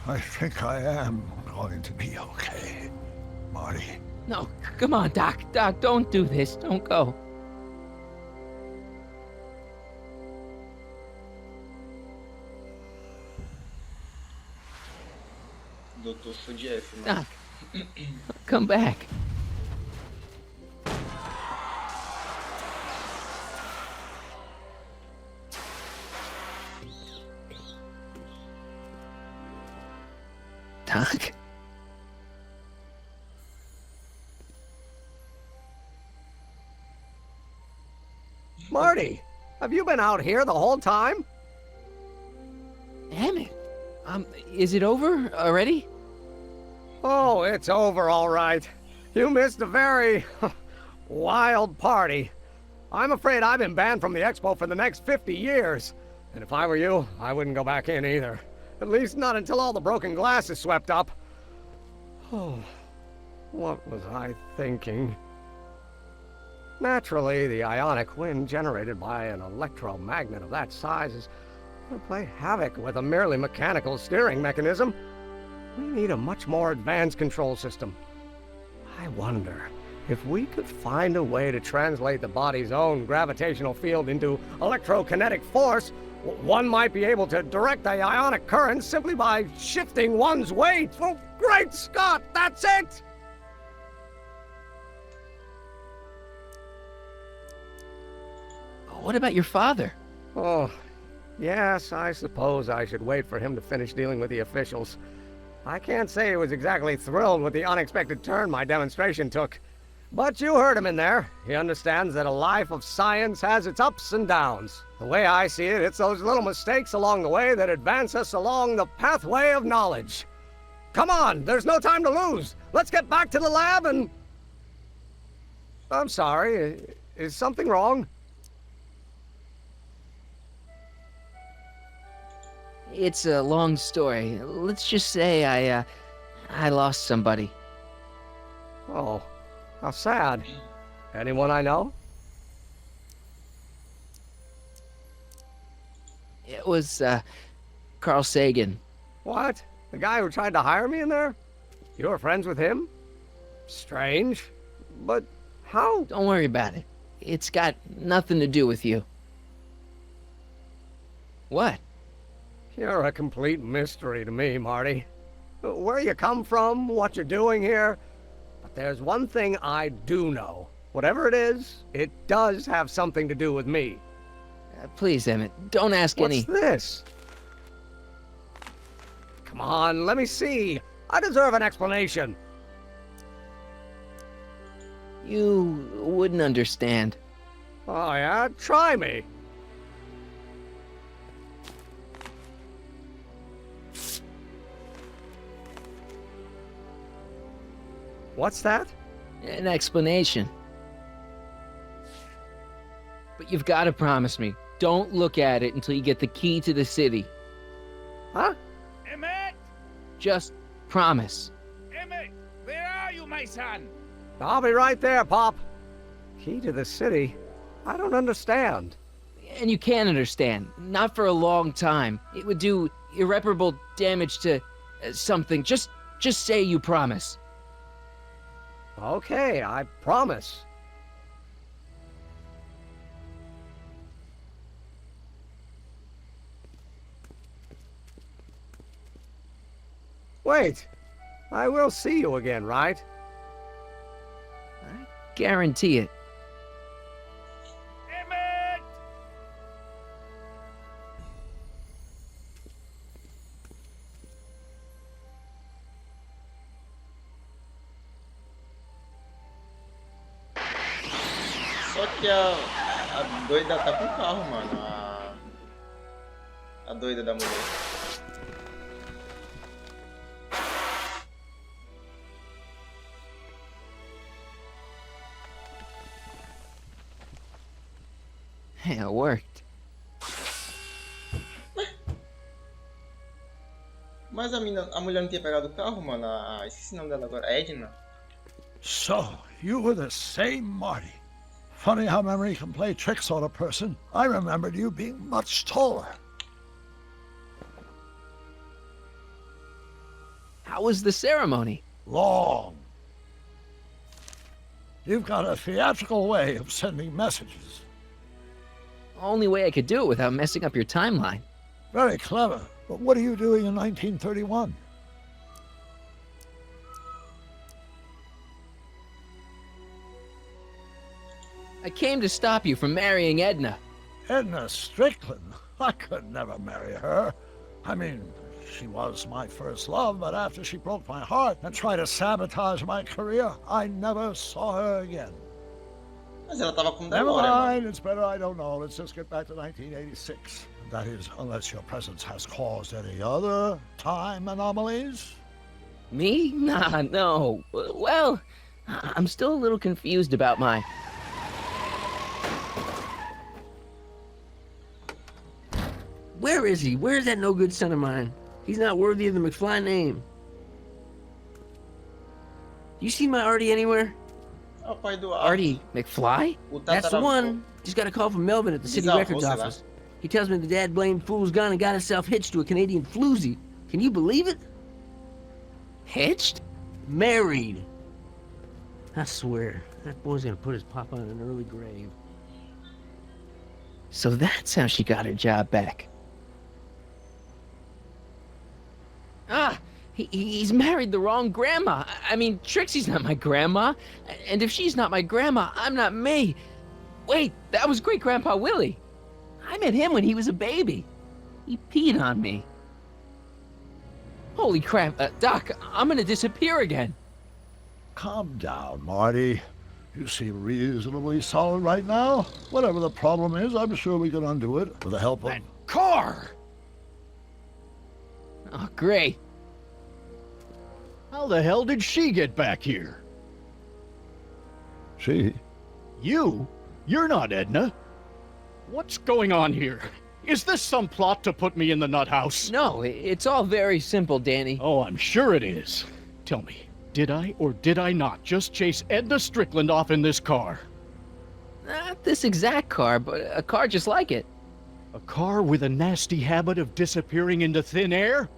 I think I am going to be okay, Marty. No, come on, Doc. Doc, don't do this. Don't go. Doutor foi de F, mano. Doc, come back. cock. Marty, have you been out here the whole time? Emmett, is it over already? Oh, it's over all right. You missed a very wild party. I'm afraid I've been banned from the expo for the next 50 years. And if I were you, I wouldn't go back in either. At least not until all the broken glass is swept up. Oh, what was I thinking? Naturally, the ionic wind generated by an electromagnet of that size is going to play havoc with a merely mechanical steering mechanism. We need a much more advanced control system. I wonder if we could find a way to translate the body's own gravitational field into electrokinetic force. One might be able to direct the ionic current simply by shifting one's weight. Oh, great Scott, that's it! What about your father? Oh, yes, I suppose I should wait for him to finish dealing with the officials. I can't say he was exactly thrilled with the unexpected turn my demonstration took. But you heard him in there. He understands that a life of science has its ups and downs. The way I see it, it's those little mistakes along the way that advance us along the pathway of knowledge. Come on, there's no time to lose. Let's get back to the lab and... I'm sorry, is something wrong? It's a long story. Let's just say I lost somebody. Oh, how sad. Anyone I know? It was, Carl Sagan. What? The guy who tried to hire me in there? You were friends with him? Strange. But how? Don't worry about it. It's got nothing to do with you. What? You're a complete mystery to me, Marty. Where you come from, what you're doing here. But there's one thing I do know. Whatever it is, it does have something to do with me. Please, Emmett, don't ask any... What's this? Come on, let me see. I deserve an explanation. You wouldn't understand. Oh, yeah? Try me. What's that? An explanation. But you've got to promise me, don't look at it until you get the key to the city. Huh? Emmett! Just promise. Emmett, where are you, my son? I'll be right there, Pop. Key to the city? I don't understand. And you can't understand. Not for a long time. It would do irreparable damage to something. Just say you promise. Okay, I promise. Wait, I will see you again, right? I guarantee it. Emmett! Só que a doida tá com o carro, mano. A doida da mulher. Hey, it worked. Mas a mulher não tinha pegado o carro, mano. Esqueci o nome dela agora. Edna. So, you were the same Marty. Funny how memory can play tricks on a person. I remembered you being much taller. How was the ceremony? Long. You've got a theatrical way of sending messages. Only way I could do it without messing up your timeline. Very clever. But what are you doing in 1931? I came to stop you from marrying Edna. Edna Strickland? I could never marry her. I mean, She was my first love, but after she broke my heart and tried to sabotage my career, I never saw her again. Mas ela tava com Never DeLorean, mano. mind, it's better I don't know. Let's just get back to 1986. That is, unless your presence has caused any other time anomalies. Me? Nah, no. Well, I'm still a little confused about my... Where is he? Where's that no-good son of mine? He's not worthy of the McFly name. You see my Artie anywhere? É o pai do Artie McFly? That's the one. Just got a call from Melvin at the city Bizarro, records sei lá. office. He tells me the dad blamed fool's gone and got himself hitched to a Canadian floozy. Can you believe it? Hitched? Married. I swear, that boy's gonna put his papa in an early grave. So that's how she got her job back. Ah, he's married the wrong grandma. I mean, Trixie's not my grandma. And if she's not my grandma, I'm not me. Wait, that was Great-Grandpa Willie. I met him when he was a baby. He peed on me. Holy crap, Doc, I'm gonna disappear again. Calm down, Marty. You seem reasonably solid right now. Whatever the problem is, I'm sure we can undo it with the help of... Car! Oh, great. How the hell did she get back here? She? You? You're not Edna. What's going on here? Is this some plot to put me in the nut house? No, it's all very simple, Danny. Oh, I'm sure it is. Tell me, did I or did I not just chase Edna Strickland off in this car? Not this exact car, but a car just like it. A car with a nasty habit of disappearing into thin air?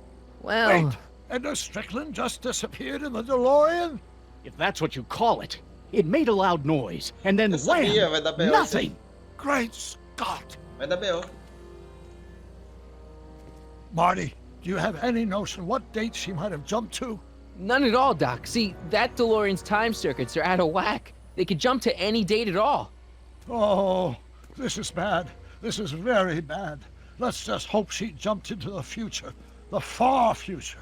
Well... Wait, Edna Strickland just disappeared in the DeLorean? If that's what you call it. It made a loud noise, and then sabia, vai dar wham! B.O. Nothing! Great Scott! Vai dar B.O. Marty, do you have any notion what date she might have jumped to? None at all, Doc. See, that DeLorean's time circuits are out of whack. They could jump to any date at all. Oh, this is bad. This is very bad. Let's just hope she jumped into the future. The far future.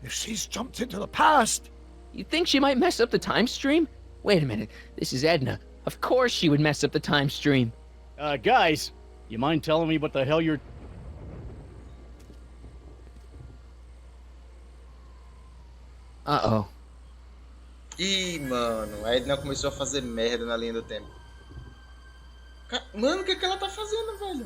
If she's jumped into the past... You think she might mess up the time stream? Wait a minute. This is Edna. Of course she would mess up the time stream. Guys, you mind telling me what the hell you're... Uh-oh. Ih, mano, a Edna começou a fazer merda na linha do tempo. Mano, o que ela tá fazendo, velho?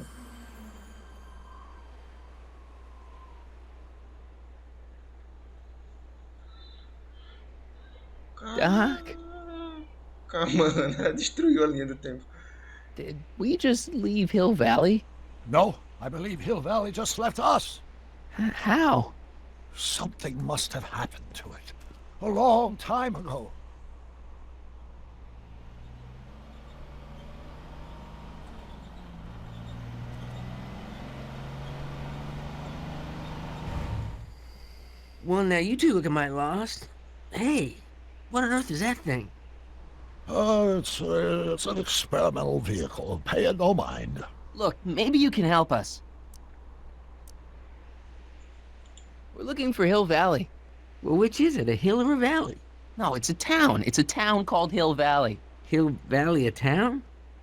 Doc? Mano, ela destruiu a linha do tempo. Did we just leave Hill Valley? No, I believe Hill Valley just left us. How? Something must have happened to it. A long time ago. Well, now you two look mighty lost. Hey, what on earth is that thing? It's an experimental vehicle. Pay it no mind. Look, maybe you can help us. We're looking for Hill Valley. Well, which is it, a hill or a valley? No, it's a town. It's a town called Hill Valley. Hill Valley, a town?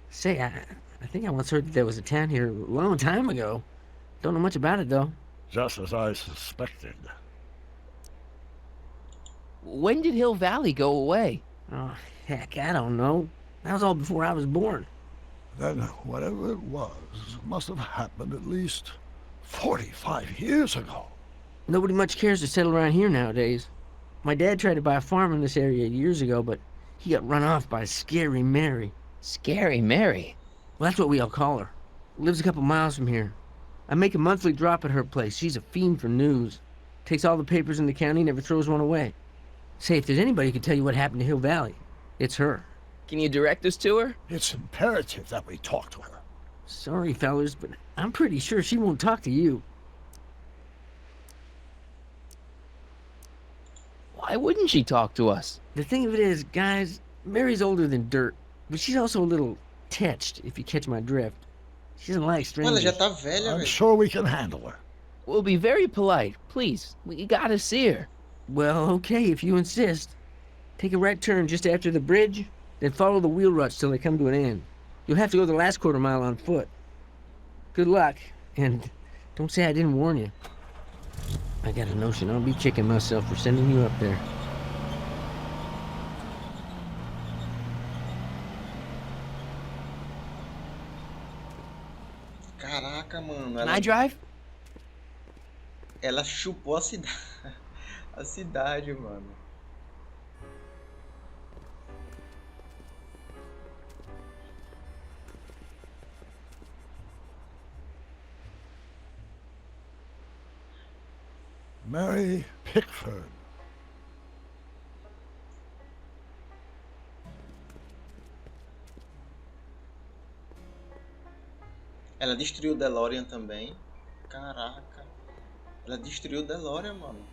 Say, I think I once heard that there was a town here a long time ago. Don't know much about it, though. Just as I suspected. When did Hill Valley go away? Oh, heck, I don't know. That was all before I was born. Then whatever it was must have happened at least 45 years ago. Nobody much cares to settle around here nowadays. My dad tried to buy a farm in this area years ago, but he got run off by Scary Mary. Scary Mary? Well, that's what we all call her. Lives a couple miles from here. I make a monthly drop at her place. She's a fiend for news. Takes all the papers in the county, never throws one away. Say, if there's anybody who can tell you what happened to Hill Valley, it's her. Can you direct us to her? It's imperative that we talk to her. Sorry, fellas, but I'm pretty sure she won't talk to you. Why wouldn't she talk to us? The thing of it is, guys, Mary's older than dirt, but she's also a little tetched, if you catch my drift. She doesn't like strangers. Ela já tá velha, I'm velho. sure we can handle her. We'll be very polite. Please, we gotta see her. Well, okay, if you insist. Take a right turn just after the bridge, then follow the wheel ruts till they come to an end. You'll have to go the last quarter mile on foot. Good luck, and don't say I didn't warn you. I got a notion I'll be kicking myself for sending you up there. Caraca, mano. Can I drive? Ela chupou a cidade. A cidade, mano. Mary Pickford. Ela destruiu o DeLorean também. Caraca. Ela destruiu o DeLorean, mano.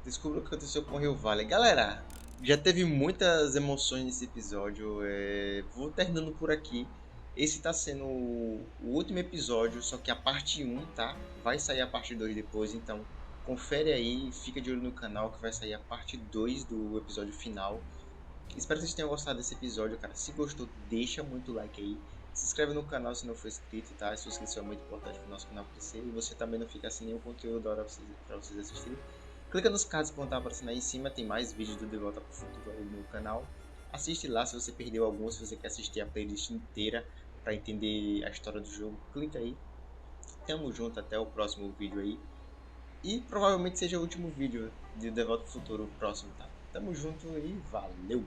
Descubra o que aconteceu com o Rio Valley. Galera, já teve muitas emoções nesse episódio. Vou terminando por aqui. Esse tá sendo o último episódio, só que a parte 1, tá? Vai sair a parte 2 depois, então confere aí, fica de olho no canal que vai sair a parte 2 do episódio final. Espero que vocês tenham gostado desse episódio, cara. Se gostou, deixa muito like aí. Se inscreve no canal se não for inscrito, tá? Sua inscrição é muito importante pro nosso canal crescer. E você também não fica sem nenhum conteúdo da hora pra vocês assistirem. Clica nos cards que vão estar aparecendo aí em cima, tem mais vídeos do De Volta pro Futuro aí no canal. Assiste lá se você perdeu algum, se você quer assistir a playlist inteira para entender a história do jogo, clica aí. Tamo junto, até o próximo vídeo aí. E provavelmente seja o último vídeo de Volta pro Futuro próximo, tá? Tamo junto e valeu!